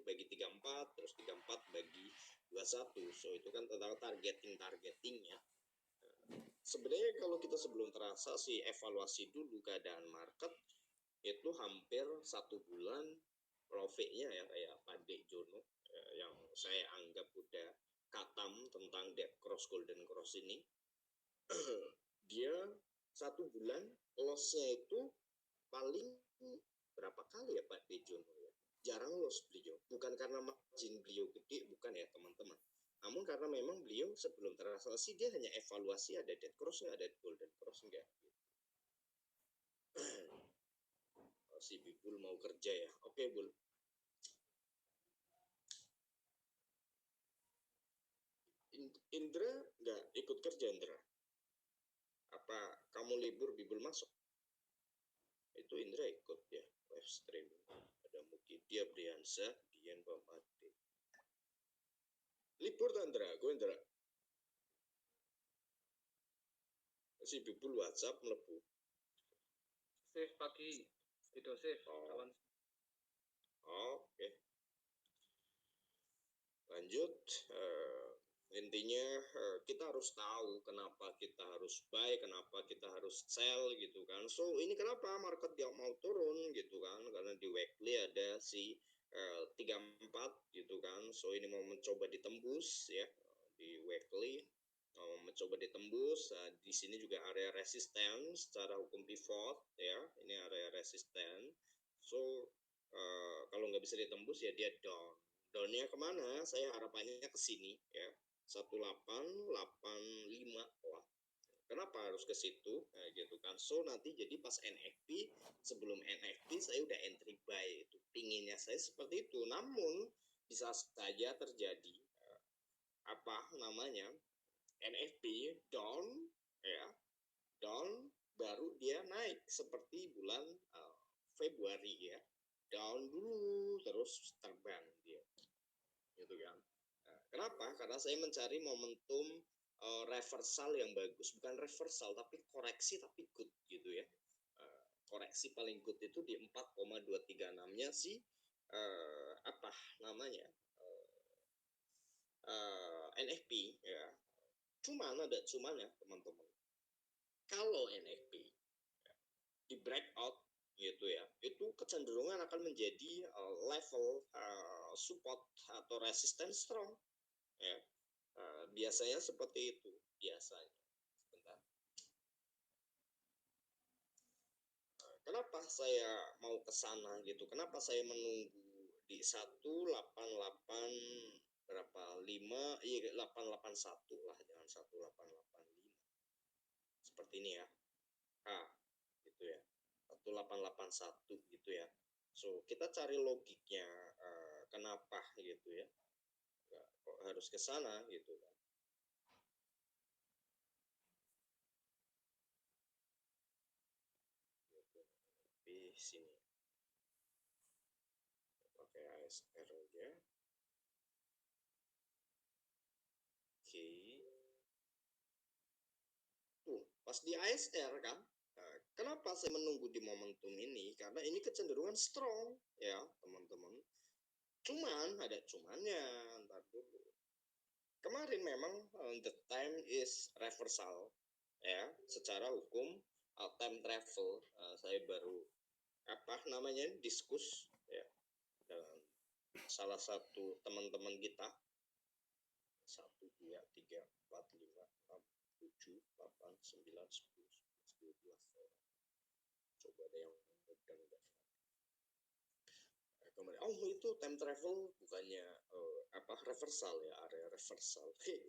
bagi 34, terus 34 bagi 21. So itu kan tentang targetingnya. Sebenarnya kalau kita sebelum terasa sih evaluasi dulu keadaan market, itu hampir 1 bulan profitnya ya, kayak Pak Dek Jono yang saya anggap udah katam tentang dead cross golden cross ini. Dia 1 bulan loss-nya itu paling berapa kali ya Pak Dejono ya? Jarang loss beliau. Bukan karena margin beliau gede, bukan ya teman-teman. Namun karena memang beliau sebelum transaksi dia hanya evaluasi ada dead cross nggak, ada golden cross nggak. Si Bibul mau kerja ya? Oke Bul. Indra nggak ikut kerja Indra? Apa kamu libur Bibul masuk? Itu Indra ikut ya live streaming. Ada Mukidia Briansa, Dian Bamade. Libur tak Indra? Gue Indra. Si Bibul WhatsApp melebu. Save pagi. Video save. Kawan. Oke. Lanjut. Intinya kita harus tahu kenapa kita harus buy, kenapa kita harus sell gitu kan. So ini kenapa market dia mau turun gitu kan, karena di weekly ada si 34 gitu kan. So ini mau mencoba ditembus ya di weekly, mau mencoba ditembus. Di sini juga area resistance secara hukum pivot ya, ini area resistance. So kalau nggak bisa ditembus ya dia down. Downnya kemana? Saya harapannya ke sini ya, 1885 lah. Kenapa harus ke situ? Nah, gitu kan. So nanti jadi pas NFP, sebelum NFP saya udah entry buy, itu pinginnya saya seperti itu. Namun bisa saja terjadi NFP down ya, down baru dia naik seperti bulan Februari ya, down dulu terus terbang dia gitu kan. Kenapa? Karena saya mencari momentum reversal yang bagus, bukan reversal tapi koreksi tapi good gitu ya. Koreksi paling good itu di 4,236-nya si NFP ya. Cuman ada cumannya teman-teman. Kalau NFP ya, di breakout gitu ya, itu kecenderungan akan menjadi level support atau resistance strong ya. Biasanya seperti itu biasanya. Sebentar. Kenapa saya mau ke sana gitu? Kenapa saya menunggu di 188 berapa 5 881 lah, jangan 1885 seperti ini ya. Gitu ya. 1881 gitu ya. So kita cari logiknya kenapa gitu ya. Kok harus ke sana gitu kan. Di sini pakai ASR aja. Oke. Tuh, pas di ASR kan. Kenapa saya menunggu di momentum ini? Karena ini kecenderungan strong ya, teman-teman. Cuman ada cumannya, ntar dulu. Kemarin memang the time is reversal ya, secara hukum time travel. Saya baru diskus ya dengan salah satu teman-teman kita, 1 2 3 4 5 6 7, 8, 9, 10, 11, 12 orang. Coba ada yang megang nggak? Kemudian, oh itu time travel bukannya reversal ya, area reversal. Benar.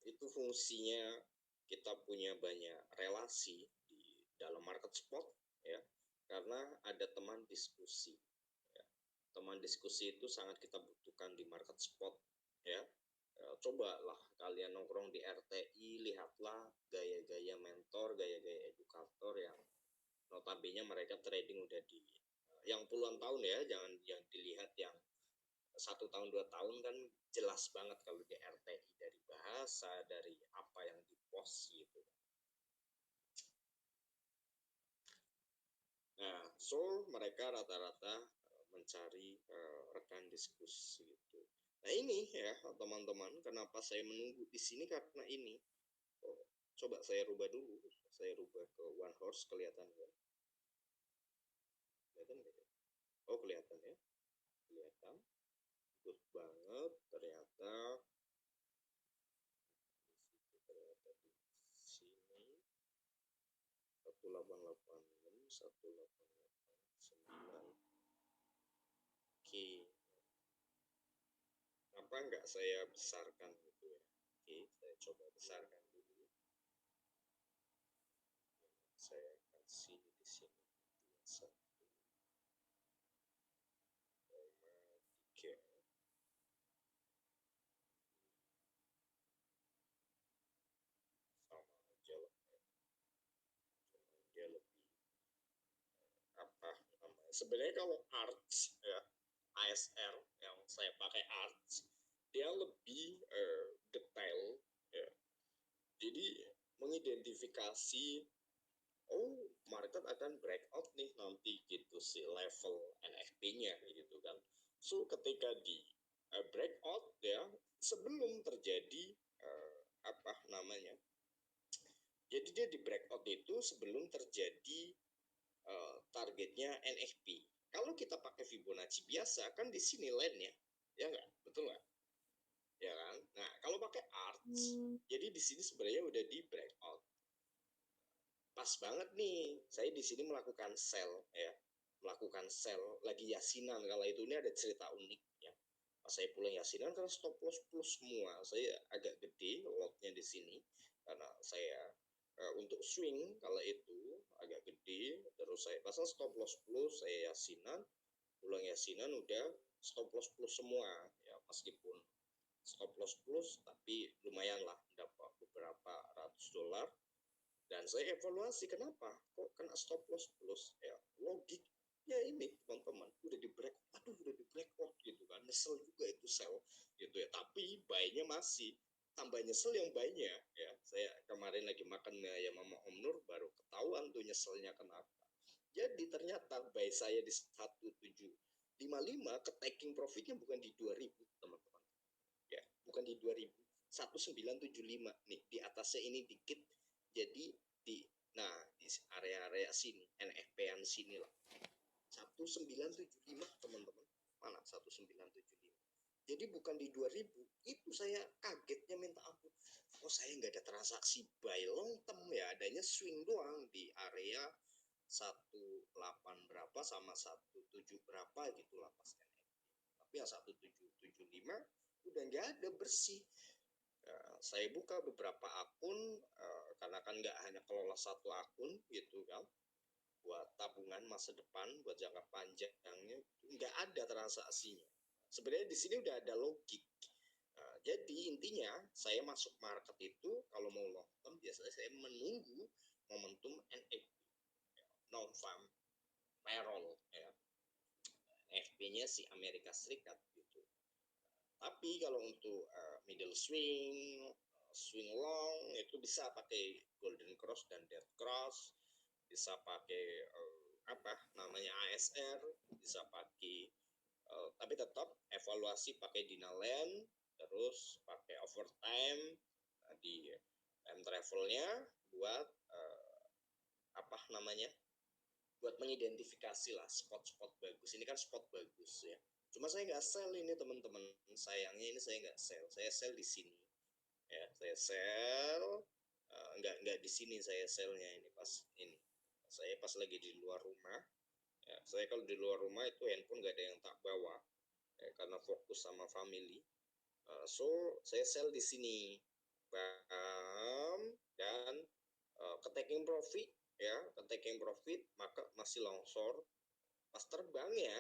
Itu fungsinya kita punya banyak relasi di dalam market spot ya, karena ada teman diskusi. Ya. Teman diskusi itu sangat kita butuhkan di market spot ya. Cobalah kalian nongkrong di RTI, lihatlah gaya-gaya mentor, gaya-gaya edukator yang notabene mereka trading udah di yang puluhan tahun ya, jangan yang dilihat yang 1 tahun 2 tahun kan jelas banget kalau di RTI dari bahasa, dari apa yang di post gitu. Nah, so mereka rata-rata mencari rekan diskusi gitu. Nah ini ya teman-teman, kenapa saya menunggu di sini karena ini. Oh, coba saya rubah dulu, saya rubah ke one horse, kelihatan nggak? Kelihatan nggak? Oh kelihatan ya, kelihatan. Good banget ternyata di sini 1886 1889. Oke, kenapa nggak saya besarkan gitu ya? Oke, saya coba besarkan dulu. Saya kasih di sini 21,3. Sama aja lah, cuman dia lebih apa namanya? Sebenarnya kalau arts ya, ASR yang saya pakai arts, dia lebih detail ya. Jadi mengidentifikasi, oh market akan breakout nih nanti gitu si level NFP-nya gitu kan. So ketika di breakout ya, sebelum terjadi apa namanya, jadi dia di breakout itu sebelum terjadi targetnya NFP. Kalau kita pakai Fibonacci biasa kan di sini line ya nggak, betul nggak? Ya kan? Nah kalau pakai arts, jadi di sini sebenarnya udah di breakout. Pas banget nih, saya di sini melakukan sell ya, melakukan sell lagi yasinan. Kalau itu ini ada cerita unik ya. Pas saya pulang yasinan kan stop loss plus semua, saya agak gede lotnya di sini karena saya untuk swing kalau itu agak gede, terus saya pasang stop loss plus, saya yasinan, pulang yasinan udah stop loss plus semua ya, meskipun stop loss plus tapi lumayan lah dapat beberapa ratus dolar. Dan saya evaluasi kenapa kok kena stop loss plus ya, logiknya ini teman-teman udah di break, aduh udah di breakout gitu kan, nyesel juga itu sell gitu ya, tapi buy-nya masih, tambah nyesel yang buy-nya ya. Saya kemarin lagi makan ya Mama Om Nur, baru ketahuan tuh nyeselnya kenapa. Jadi ternyata buy saya di 1755 ke taking profitnya bukan di 2000 teman-teman ya, bukan di 2000, 1975 nih, di atasnya ini dikit, jadi di di area-area sini NFP-an sini lah 1975 teman-teman, mana 1975, jadi bukan di 2000. Itu saya kagetnya minta ampun, oh saya nggak ada transaksi buy long term ya, adanya swing doang di area 18 berapa sama 17 berapa gitu lah pas NFP. Tapi yang 1775 udah nggak ada, bersih. Saya buka beberapa akun karena kan nggak hanya kelola satu akun gitu kan, buat tabungan masa depan, buat jangka panjangnya nggak ada transaksinya. Sebenarnya di sini udah ada logik. Jadi intinya saya masuk market itu kalau mau long term biasanya saya menunggu momentum NFP, non farm payroll ya, NFP-nya si Amerika Serikat gitu. Tapi kalau untuk middle swing, swing long itu bisa pakai golden cross dan dead cross, bisa pakai apa namanya ASR, bisa pakai tapi tetap evaluasi pakai Dinaland, terus pakai overtime di time travelnya buat apa namanya, buat mengidentifikasi lah spot-spot bagus. Ini kan spot bagus ya. Cuma saya nggak sell ini teman-teman. Sayangnya ini saya nggak sell. Saya sell di sini. Ya, saya sell nggak di sini saya selnya ini ini. Saya pas lagi di luar rumah. Ya, saya kalau di luar rumah itu handphone nggak ada yang tak bawa ya, karena fokus sama family. So saya sell di sini dan ke-taking profit ya, ke-taking profit maka masih longsor. Pas terbang ya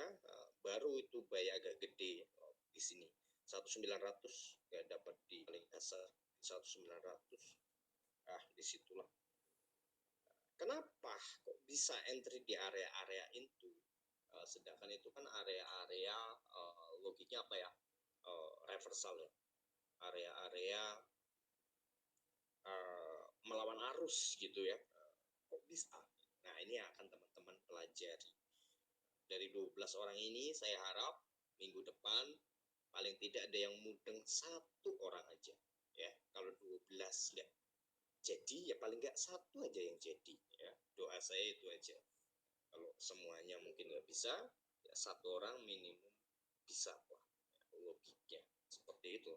baru itu bayar agak gede di sini 1.900 nggak dapat di paling dasar 1.900. Disitulah kenapa kok bisa entry di area-area itu, sedangkan itu kan area-area logiknya apa ya, reversal ya, area-area melawan arus gitu ya. Kok bisa? Nah ini akan teman-teman pelajari dari 12 orang ini. Saya harap minggu depan paling tidak ada yang mudeng 1 orang aja ya. Kalau 12 nggak jadi ya paling nggak 1 aja yang jadi ya. Doa saya itu aja. Kalau semuanya mungkin nggak bisa ya 1 orang minimum bisa lah ya, logiknya seperti itu.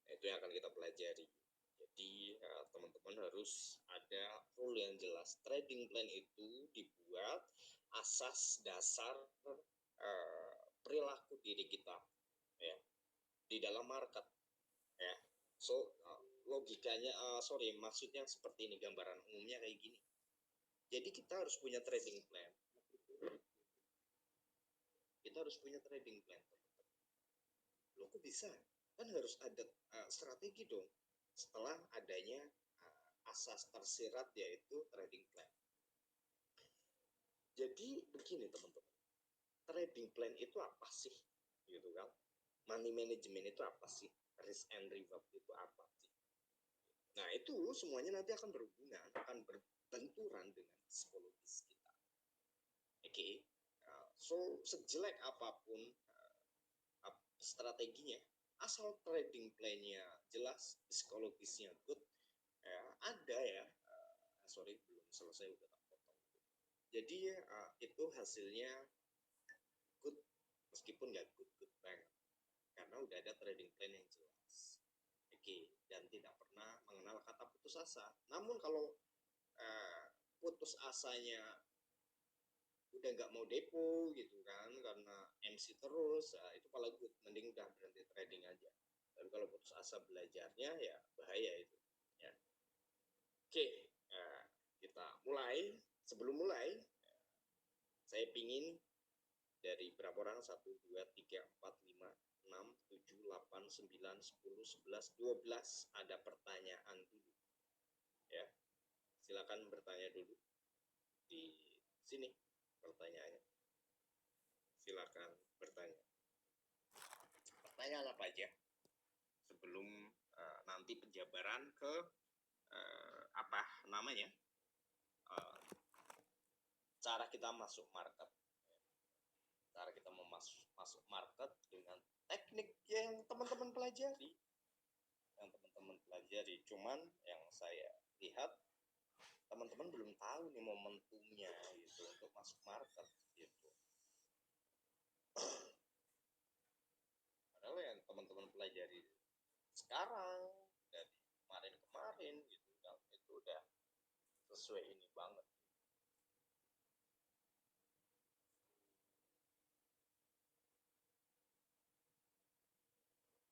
Nah, itu yang akan kita pelajari. Jadi teman-teman harus ada rule yang jelas. Trading plan itu dibuat asas dasar perilaku diri kita ya di dalam market ya. So logikanya maksudnya seperti ini, gambaran umumnya kayak gini. Jadi kita harus punya trading plan. Kita harus punya trading plan. Loh kok bisa? Kan harus ada strategi dong. Setelah adanya asas tersirat yaitu trading plan. Jadi begini teman-teman, trading plan itu apa sih? Gitu kan? Money management itu apa sih? Risk and reward itu apa sih? Nah itu semuanya nanti akan berhubungan, akan berbenturan dengan psikologis kita. Oke, so sejelek apapun strateginya, asal trading plan-nya jelas, psikologisnya good, ada ya, belum selesai udah tak potong. Jadi itu hasilnya good meskipun nggak good banget karena udah ada trading plan yang jelas. Oke, dan tidak pernah mengenal kata putus asa. Namun kalau putus asanya udah nggak mau depo gitu kan karena MC terus, itu malah good, mending udah berhenti trading aja. Tapi kalau putus asa belajarnya ya bahaya itu ya. Oke, kita mulai. Sebelum mulai saya pingin dari berapa orang, 1, 2, 3, 4, 5, 6, 7, 8, 9, 10, 11, 12 ada pertanyaan dulu ya. Silakan bertanya dulu di sini pertanyaannya. Silakan bertanya. Pertanyaan apa aja sebelum nanti penjabaran ke apa namanya, cara kita masuk market. Cara kita masuk market dengan teknik yang teman-teman pelajari. Cuman yang saya lihat teman-teman belum tahu nih momentumnya gitu untuk masuk market gitu. Padahal yang teman-teman pelajari sekarang dari kemarin gitu kan itu udah sesuai ini banget.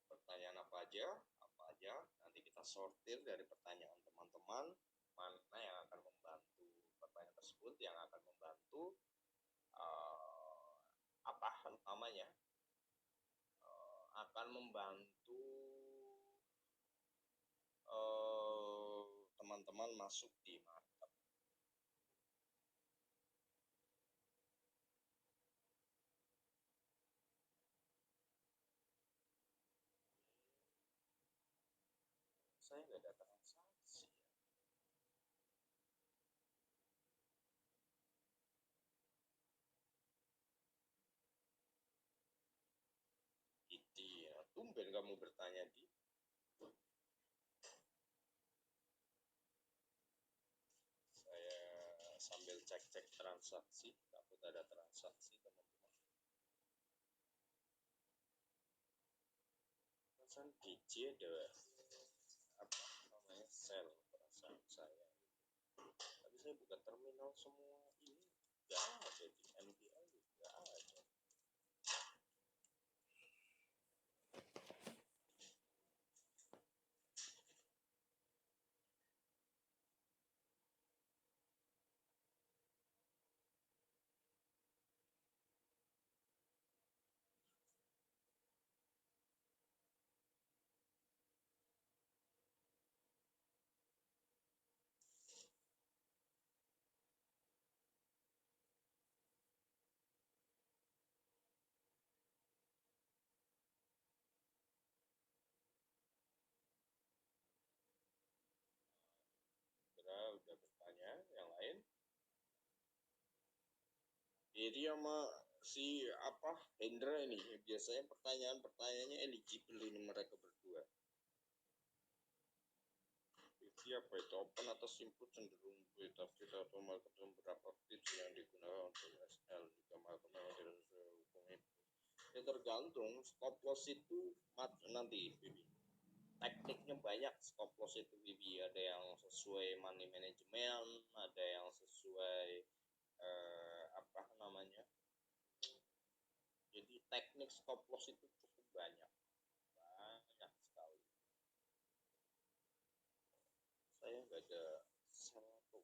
Pertanyaan apa aja nanti kita sortir dari pertanyaan teman-teman, mana yang akan membantu pertanyaan tersebut, yang akan membantu apa namanya, akan membantu teman-teman masuk di market. Saya nggak ada transaksi. Iya, tumben kamu bertanya di. Saya sambil cek-cek transaksi, takut ada transaksi teman-teman. Pesan DJ ada apa namanya, sell transaksi. perusahaan saya. Tapi saya buka terminal semua ini, nggak ada di MTI, nggak ada. Udah bertanya yang lain. Jadi sama si Hendra ini biasanya pertanyaannya eligible ini mereka berdua. Review apa itu, open atau simple, cenderung beta atau market, berapa tips yang digunakan untuk SL jika market memang tidak sesuai hukum itu. Ya tergantung, stop loss itu nanti Bibi. Tekniknya banyak stop loss itu Bibi, ada yang sesuai money management, ada yang sesuai jadi teknik stop loss itu cukup banyak sekali. Saya nggak ada satu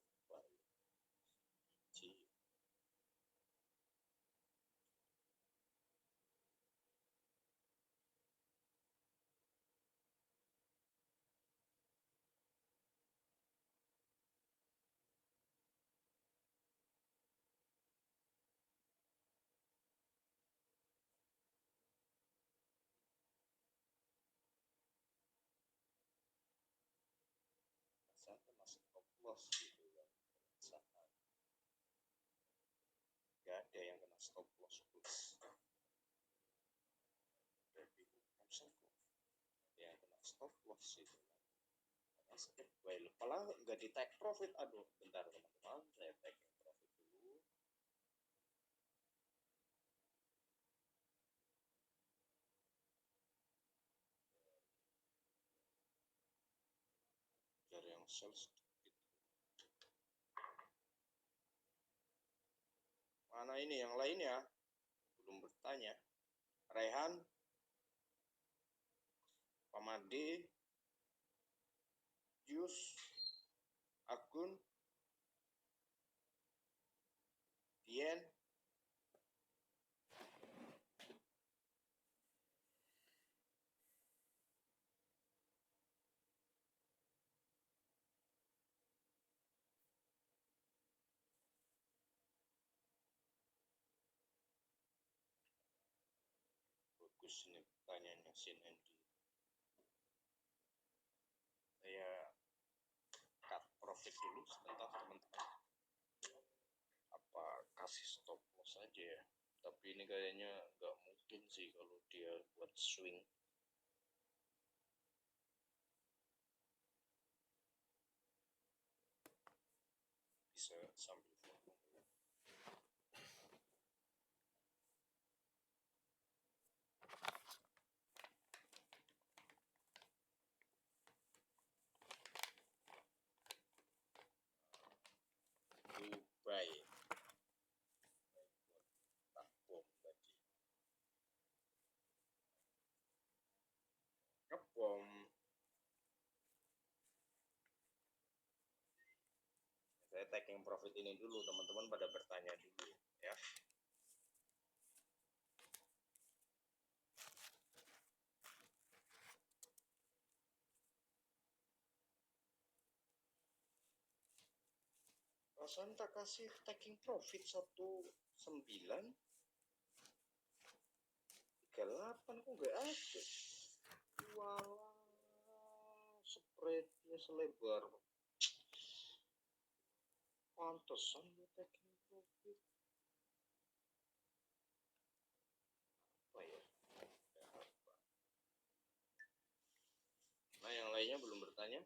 saya masuk stop loss gitu ya. Nggak ada yang kena stop loss plus. Tapi ada yang kena stop loss itu. Skip well. Malah nggak di take profit. Aduh, bentar teman-teman, saya take profit dulu. Cari yang sell sedikit. Mana ini yang lainnya? Belum bertanya. Rehan, Pamade, Jus, Akun, Tien, bagus ini pertanyaannya si Nandy. Saya cut profit dulu sebentar teman-teman. Apa kasih stop loss aja ya? Tapi ini kayaknya nggak mungkin sih kalau dia buat swing. Bisa sambil foto dulu. Dubai. Bom tadi. Ngebom. Saya taking profit ini dulu, teman-teman pada bertanya dulu ya. Perasaan tak kasih taking profit 19 38 kok nggak ada. Walah, spreadnya selebar. Pantesan dia taking profit. Apa ya? Nah, yang lainnya belum bertanya.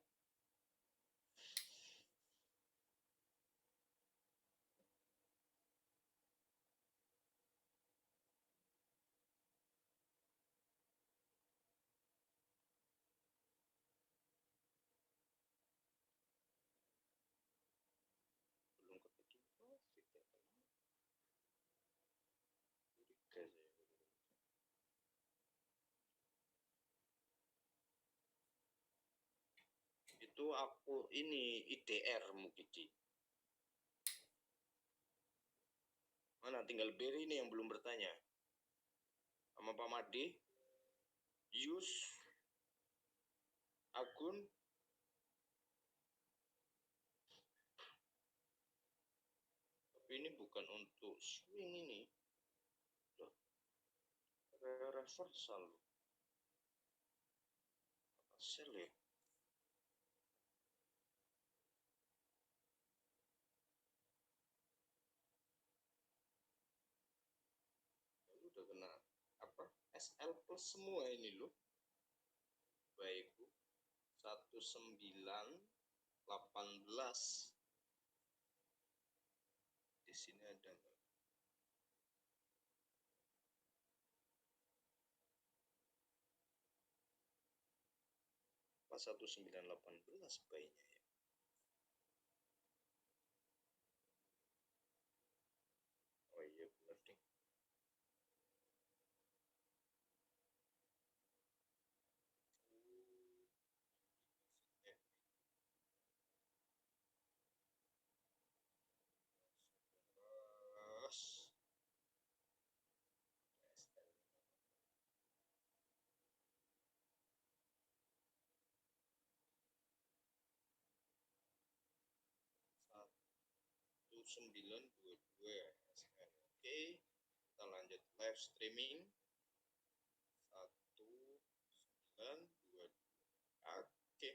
itu aku ini IDR Mukidi. Mana tinggal Berry ini yang belum bertanya. Sama Pak Made. Use akun tapi ini bukan untuk swing ini. Reversal. Sel ya. Udah kena apa SL plus semua ini loh baikku 1918 di sini ada nggak? Pas 1918 bayinya ya. Oh iya benar deh. Terus 1922 SN. Oke, kita lanjut live streaming 1922. Oke.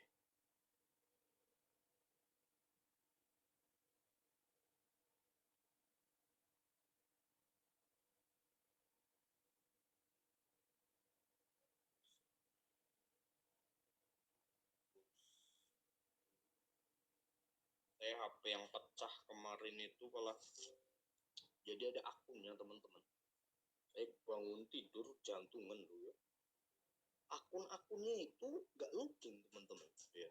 Saya HP yang pecah kemarin itu malah jadi ada akunnya teman-teman. Saya bangun tidur jantungan dulu ya. Akun-akunnya itu nggak login teman-teman ya.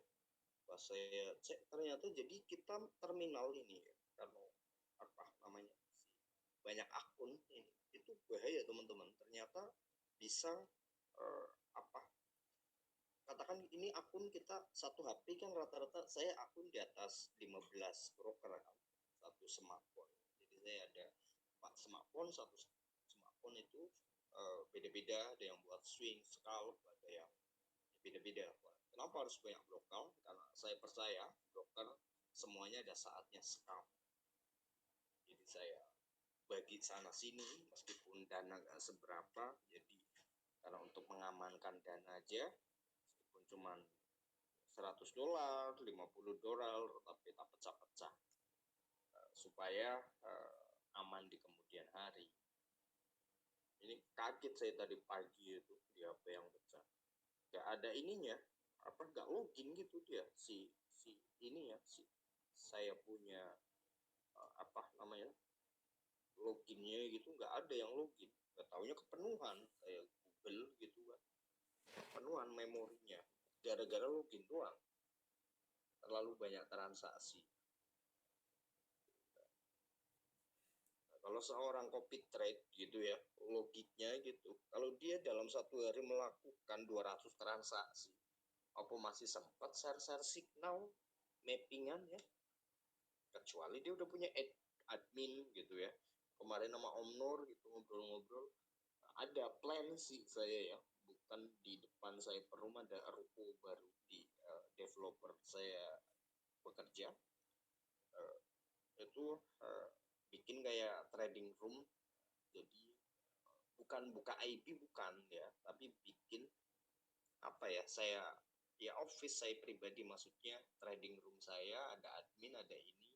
Pas saya cek ternyata jadi kita terminal ini ya karena apa namanya banyak akun ini itu bahaya teman-teman. Ternyata bisa apa katakan ini akun kita satu HP kan rata-rata saya akun di atas 15 broker kan satu smartphone. Jadi saya ada 4 smartphone, satu smartphone itu beda-beda, ada yang buat swing, scalp, ada yang beda-beda. Kenapa harus banyak broker? Karena saya percaya broker semuanya ada saatnya scalp. Jadi saya bagi sana sini meskipun dana nggak seberapa, jadi karena untuk mengamankan dana aja meskipun cuma $100, $50, tapi tak pecah-pecah supaya aman di kemudian hari. Ini kaget saya tadi pagi itu di HP yang pecah. Gak ada ininya, apa gak login gitu dia si ini ya si saya punya apa namanya loginnya gitu nggak ada yang login. Gak taunya kepenuhan saya Google gitu kan kepenuhan memorinya gara-gara login doang. Terlalu banyak transaksi. Kalau seorang copy trade gitu ya, logiknya gitu. Kalau dia dalam satu hari melakukan 200 transaksi, apa masih sempat share-share signal mappingan ya? Kecuali dia udah punya admin gitu ya. Kemarin sama Om Nur gitu ngobrol-ngobrol. Ada plan sih saya ya, bukan di depan saya per rumah ada ruko baru di developer saya bekerja. Itu bikin kayak trading room, jadi bukan buka IP bukan ya, tapi bikin apa ya saya ya office saya pribadi maksudnya trading room saya ada admin ada ini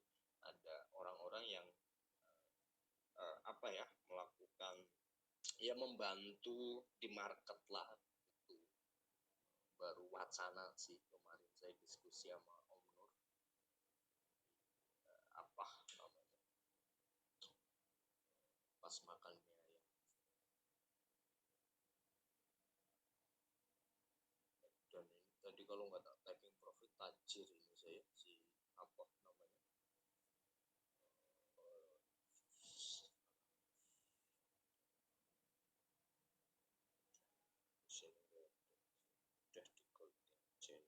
ada orang-orang yang apa ya melakukan ya membantu di market lah itu baru wacana sih kemarin saya diskusi sama Om Nur apa namanya pas makan mie ayam dan ini tadi kalau nggak tak taking profit tajir ini saya si apa namanya udah di golden chain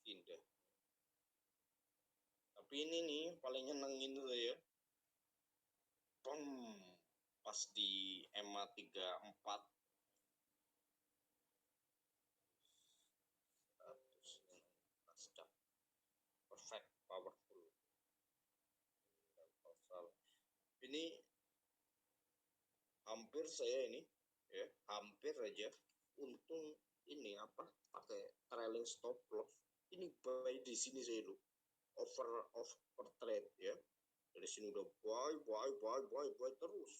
Indah. Tapi ini nih paling nyenengin tuh ya. Pom, pas di EMA 34 perfect, powerful. Ini hampir saya ini ya, hampir aja untung ini apa pakai trailing stop loss. Ini buy di sini saya lu over trade ya. Dari sini udah buy terus.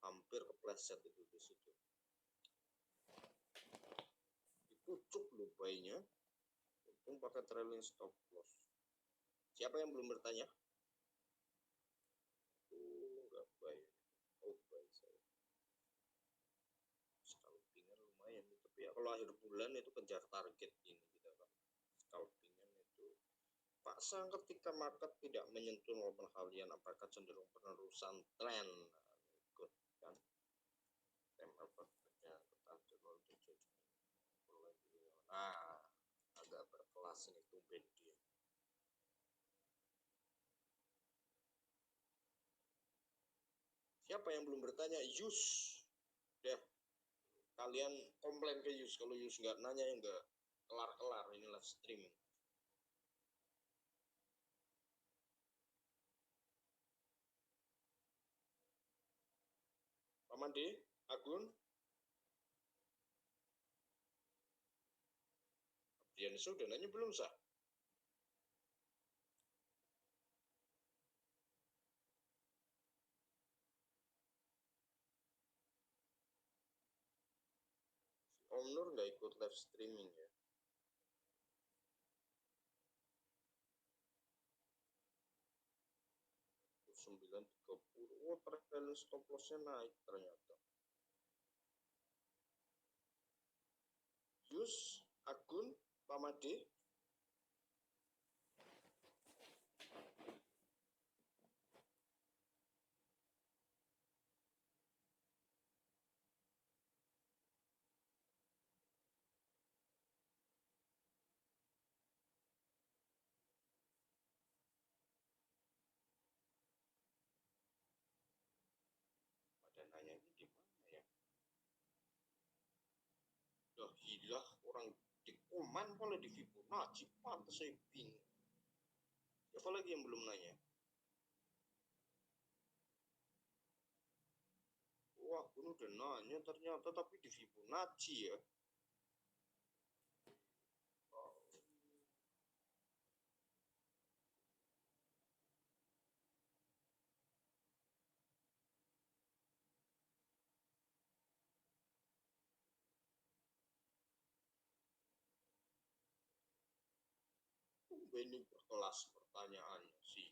Hampir kepleset itu di situ. Dipucuk lu buy-nya. Untung pakai trailing stop loss. Siapa yang belum bertanya? Enggak buy. Oh, buy saya. Scalpingan lumayan tapi ya kalau akhir bulan itu kejar target ini kita kan. Scalpingan itu pasang ketika market tidak menyentuh normal harian, apakah cenderung penerusan tren? Ikut kan. Nah, agak berkelas ini tumben dia. Siapa yang belum bertanya? Yus. Ya, kalian komplain ke Yus. Kalau Yus nggak nanya, nggak kelar-kelar inilah streaming. Pak Mandi, Agun, Dian sudah nanya belum sah? Om Nur nggak ikut live streaming ya. $9.30. Oh, trailing stop lossnya naik ternyata. Yus, Agun, Pak Made. Pada nanya ini di mana ya? Udah gila orang di Oman boleh di Fibonacci, pantas saya bingung. Siapa lagi yang belum nanya? Wah, aku udah nanya ternyata tapi di Fibonacci ya. Ini berkelas pertanyaannya sih.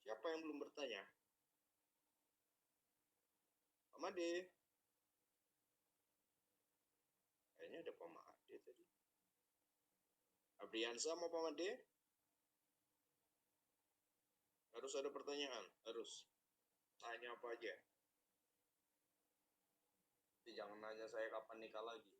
Siapa yang belum bertanya? Pak Made. Kayaknya ada Pak Made tadi. Abriansa mau Pak Made? Harus ada pertanyaan, harus. Tanya apa aja. Tapi jangan nanya saya kapan nikah lagi.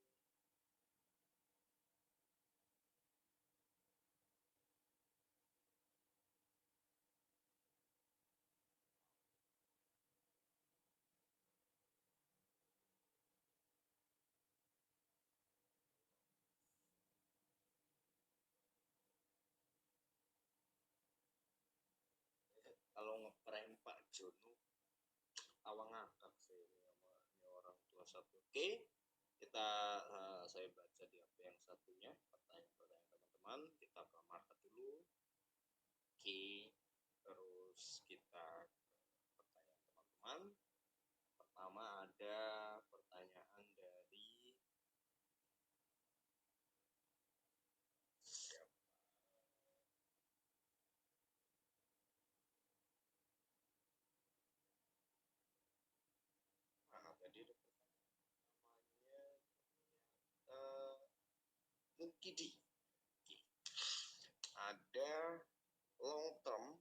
Kalau ngeprank Pak Jono, tawa ngakak saya sama orang tua satu. Oke, kita saya baca di apa yang satunya, pertanyaan-pertanyaan teman-teman. Kita ke market dulu. Oke, terus kita ke pertanyaan teman-teman. Pertama ada pertanyaan dari mana tadi namanya Mukidi. Ada long term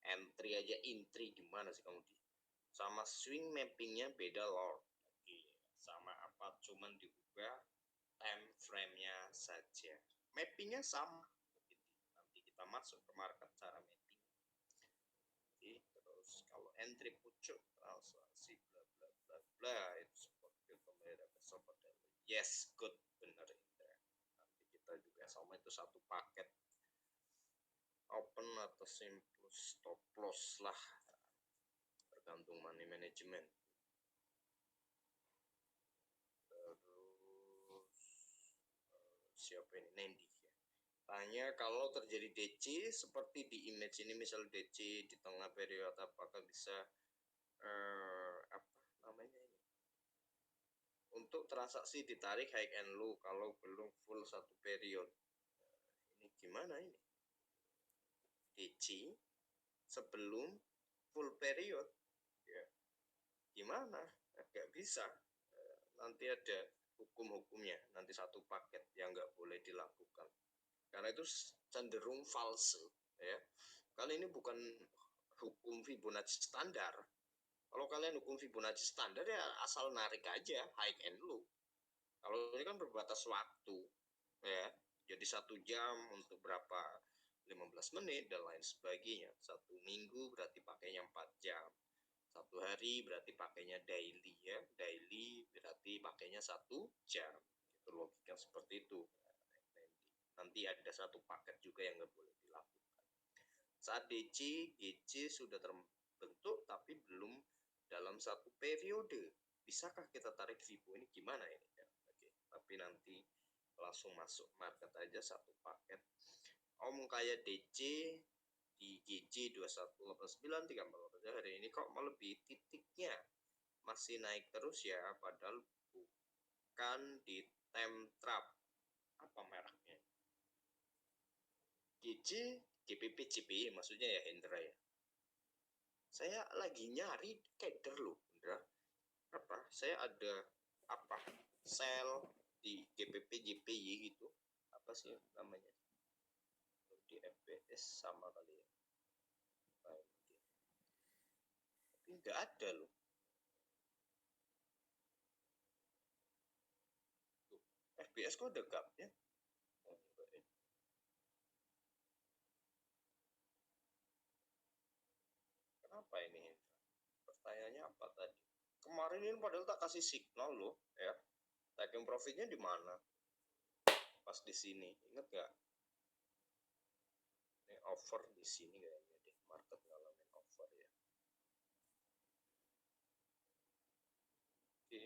entry aja, intri gimana sih kamu di sama swing mappingnya beda Lord. Oke, sama apa cuman diubah time frame-nya saja. Mappingnya sama. Nanti kita masuk ke market cara mapping. Oke, terus kalau entry pucuk transaksi bla bla bla bla itu seperti seperti yes good bener Indra. Nanti kita juga sama itu satu paket open atau simple stop loss lah, tergantung money management. Terus siapa ini Nendi ya, tanya kalau terjadi DC seperti di image ini, misal DC di tengah periode apakah bisa apa namanya ini untuk transaksi ditarik high and low kalau belum full satu period. Ini gimana ini DC sebelum full period ya, gimana nggak bisa. Nanti ada hukum-hukumnya, nanti satu paket yang nggak boleh dilakukan karena itu cenderung false ya. Kali ini bukan hukum Fibonacci standar. Kalau kalian hukum Fibonacci standar ya asal narik aja high and low. Kalau ini kan berbatas waktu ya, jadi 1 jam untuk berapa 15 menit dan lain sebagainya. 1 minggu berarti pakainya 4 jam. 1 hari berarti pakainya daily ya, daily berarti pakainya 1 jam. Itu logika seperti itu. Nanti ada satu paket juga yang nggak boleh dilakukan. Saat DC, GC sudah terbentuk tapi belum dalam satu periode. Bisakah kita tarik Fibo ini gimana ini? Ya, oke. Tapi nanti langsung masuk market aja satu paket. Om kayak DC di GC 2189 hari ini kok melebihi titiknya masih naik terus ya, padahal bukan di time trap. Apa mereknya? GC GPP CPI maksudnya ya Hendra ya. Saya lagi nyari trader loh Hendra. Apa? Saya ada apa? Sell di GPP JPY gitu. Apa sih namanya? Di FBS sama kali ya. Tapi nggak ada loh. Tuh, FBS kok ada gapnya? Kenapa ini? Pertanyaannya apa tadi? Kemarin ini padahal tak kasih signal loh ya. Taking profitnya di mana? Pas di sini, ingat gak? Ini over di sini kayaknya deh, market ngalamin over ya. Oke.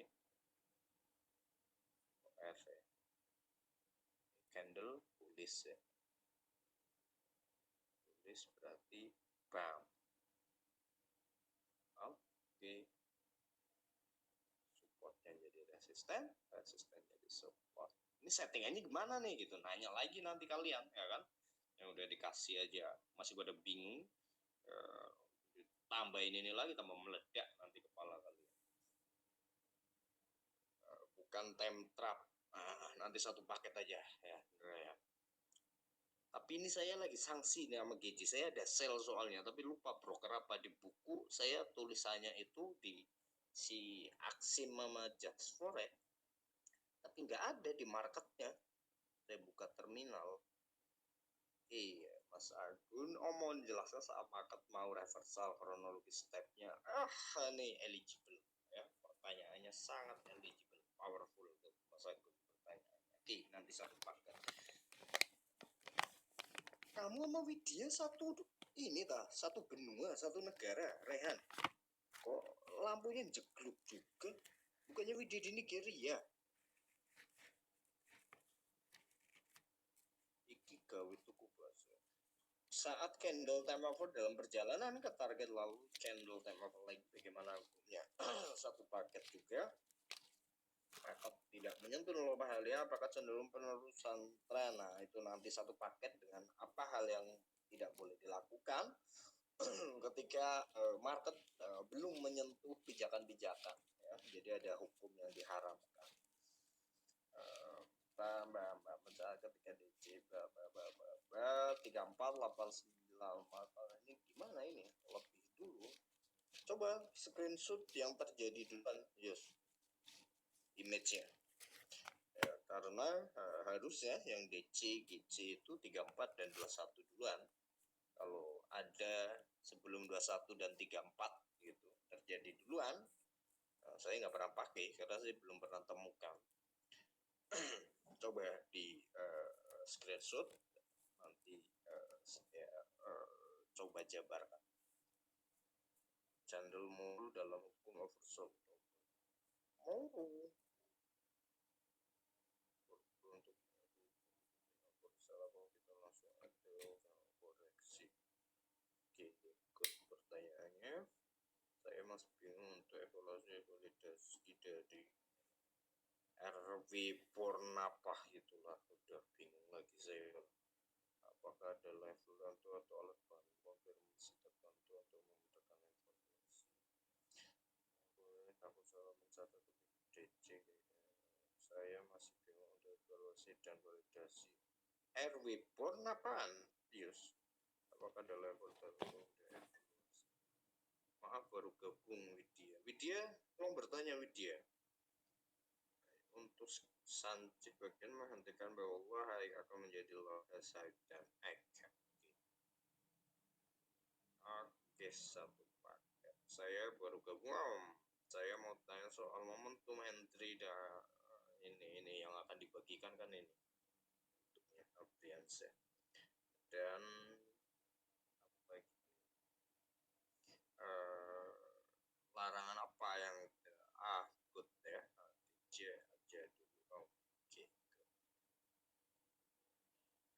F ya. Candle bullish ya. Bullish berarti bam. Oke. Supportnya jadi resisten, resisten jadi support. Ini settingannya gimana nih gitu? Nanya lagi nanti kalian ya kan? Yang udah dikasih aja masih pada bingung. Tambahin ini lagi tambah meledak nanti kepala kalian. Bukan time trap. Nanti satu paket aja ya. Tapi ini saya lagi sanksi nih sama GC. Saya ada sell soalnya, tapi lupa broker apa di buku. Saya tulisannya itu di si Axim sama Just Forex. Tapi nggak ada di marketnya. Saya buka terminal. Iya, Mas Agun. Mau jelaskan saat market mau reversal kronologi stepnya. Ini eligible. Ya, pertanyaannya sangat eligible, powerful tuh Mas Agun pertanyaannya. Oke, nanti satu paket. Kamu sama Widya satu ini satu benua, satu negara, Rehan. Kok lampunya jegluk juga? Bukannya Widya di Nigeria? Iki gawe tuku bakso. Saat candle time over dalam perjalanan ke target lalu candle time over lagi bagaimana hukumnya? Satu paket juga. Market tidak menyentuh normal halnya, apakah cenderung penerusan tren? Nah, itu nanti satu paket dengan apa hal yang tidak boleh dilakukan ketika market belum menyentuh pijakan-pijakan ya. Jadi ada hukum yang diharamkan. Mbak mencari ketika DC 3489 ini gimana ini? Lebih dulu Coba screenshot yang terjadi duluan, Yus. Image-nya. Ya, karena harusnya yang DC, GC itu 34 dan 21 duluan. Kalau ada sebelum 21 dan 34 gitu terjadi duluan, saya nggak pernah pakai karena saya belum pernah temukan. Coba di screenshot, nanti saya coba jabarkan. Candle mulu dalam hukum oversold. Mulu. Untuk salah kita langsung ada koreksi. Oke, ikut pertanyaannya. Saya masih bingung untuk evaluasi validasi dari RW Pornapah itulah, udah bingung lagi saya. Apakah ada level tertentu atau alat bahan konfirmasi tertentu untuk memudahkan evaluasi? Aku salah mencatat DC. Saya masih bingung untuk evaluasi dan validasi. RW Pornapaan, Yus. Apakah ada level tertentu? Maaf, baru gabung Widya. Widya, tolong bertanya Widya. Untuk Sanjib bagian menghentikan bahwa hari akan menjadi loga side dan egg. Oke, satu paket. Saya baru gabung. Saya mau tanya soal momentum entry ini yang akan dibagikan kan ini. Bentuknya audience. Dan apa larangan apa yang good ya. DJ aja dulu. Oke.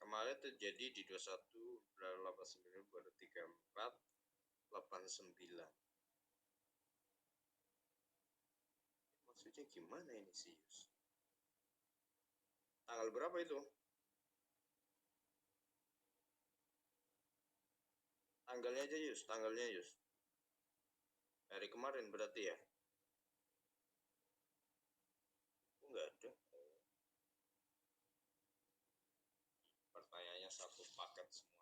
Kemarin terjadi di 21 89 baru 34 89. Maksudnya gimana ini sih, Yus? Tanggal berapa itu? Tanggalnya aja, Yus. Tanggalnya, Yus. Hari kemarin berarti ya? Enggak ada. Pertanyaannya satu paket semua.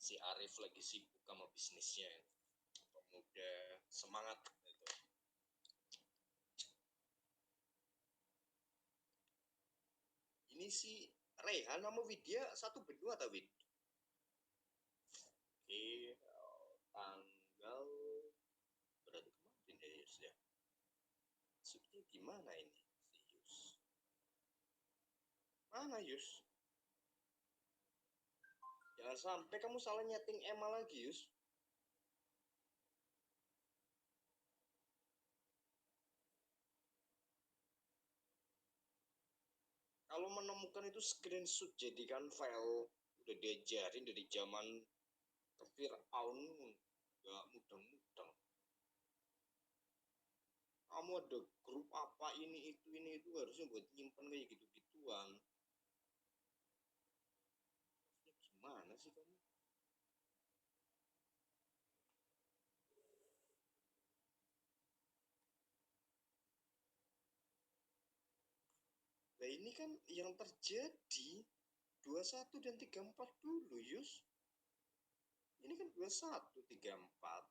Si Arif lagi sibuk sama bisnisnya. Pemuda semangat gitu. Ini si Rehan sama Widya satu benua tak, Wid? Oke, tanggal berarti kemarin ya, Yus ya. Maksudnya gimana ini si Yus? Mana Yus? Jangan sampai kamu salah nyeting Emma lagi, Yus. Kalau menemukan itu screenshot jadikan file, udah diajarin dari zaman ke Fir'aun, nggak mudah-mudah. Kamu ada grup apa ini itu harusnya buat nyimpen kayak gitu-gituan. Gimana sih kamu? Nah ini kan yang terjadi 21 dan 34 dulu, Yus. Ini kan 21, 34.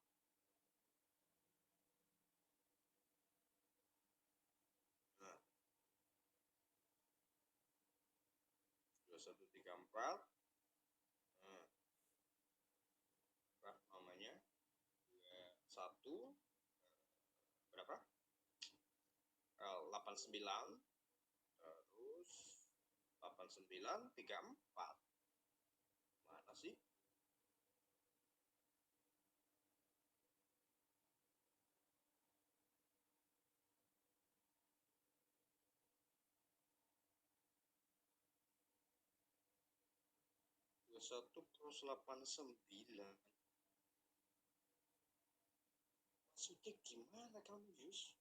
Nah. 21, 34. Nah. Apa namanya? 21. Berapa? 89. Terus 89, 34. Mana sih? Satu plus 89. Maksudnya gimana kamu, Yus?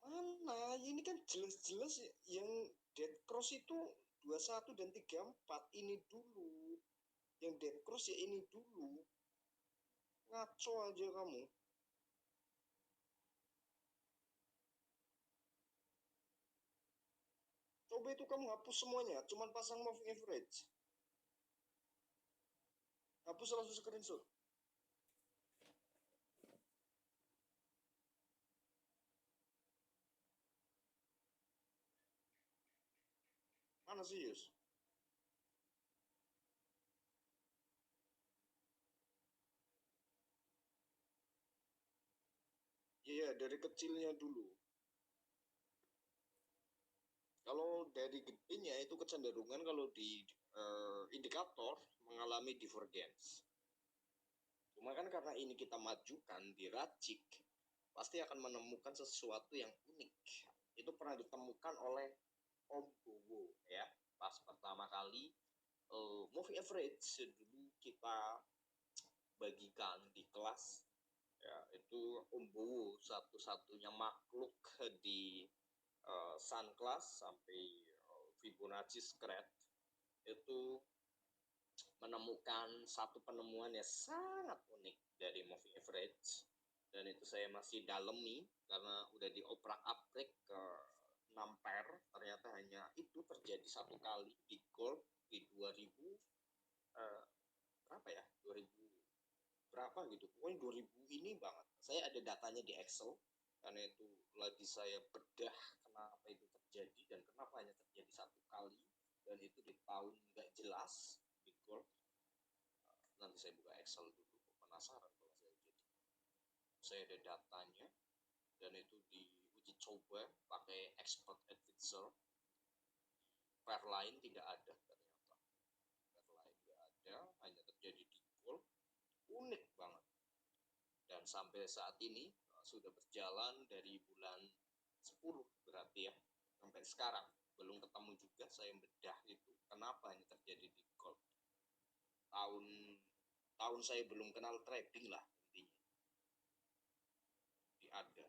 Mana? Ini kan jelas-jelas yang dead cross itu 21 dan 34 ini dulu. Yang dead cross ya ini dulu. Ngaco aja kamu. Coba itu kamu hapus semuanya, cuman pasang moving average. Hapus langsung screenshot. Mana sih Yus? Iya, dari kecilnya dulu. Kalau dari gedenya itu kecenderungan kalau di indikator mengalami divergence. Cuma kan karena ini kita majukan diracik, pasti akan menemukan sesuatu yang unik. Itu pernah ditemukan oleh Om Bowo ya, pas pertama kali moving average dulu kita bagikan di kelas. Ya, itu Om Bowo satu-satunya makhluk di Sun Class sampai Fibonacci Scratch itu menemukan satu penemuan yang sangat unik dari moving average, dan itu saya masih dalemi karena udah dioprak-aprik ke 6 pair, ternyata hanya itu terjadi satu kali di gold di 2000 berapa ya, 2000 berapa gitu, pokoknya 2000 ini banget. Saya ada datanya di Excel, karena itu lagi saya bedah kenapa itu terjadi dan kenapa hanya terjadi satu kali, dan itu di tahun nggak jelas di gold. Nanti saya buka Excel dulu, penasaran kalau saya ada datanya, dan itu diuji coba pakai expert advisor. Pair lain tidak ada ternyata, pair lain tidak ada, hanya terjadi di gold. Unik banget. Dan sampai saat ini sudah berjalan dari bulan 10 berarti ya, sampai sekarang belum ketemu juga saya bedah itu kenapa hanya terjadi di gold. Tahun saya belum kenal trading lah intinya. Ada.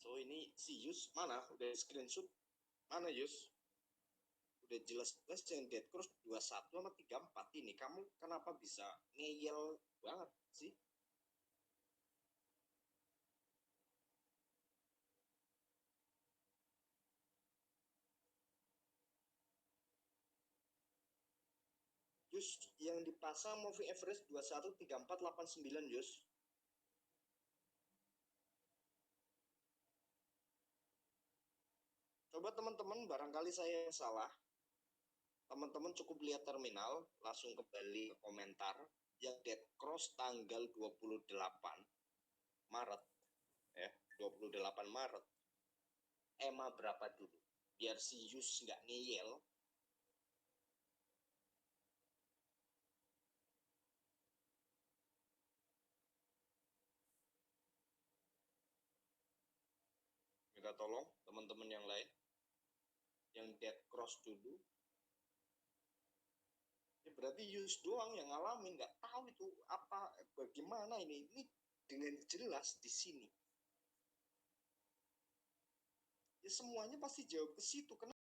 So ini si Yus mana? Udah screenshot? Mana Yus? Udah jelas-jelas yang dead cross 21 sama 34 ini. Kamu kenapa bisa ngeyel banget sih? Yus, yang dipasang moving average 21, 34, 89 Yus. Coba teman-teman, barangkali saya yang salah. Teman-teman cukup lihat terminal, langsung kembali ke komentar. Yang dead cross tanggal 28 Maret. Ya, 28 Maret. EMA berapa dulu? Biar si Yus nggak ngeyel. Minta tolong teman-teman yang lain yang dead cross dulu. Ya berarti Yus doang yang ngalamin, nggak tahu itu apa, bagaimana ini dengan jelas di sini. Ya semuanya pasti jawab ke situ. Kenapa?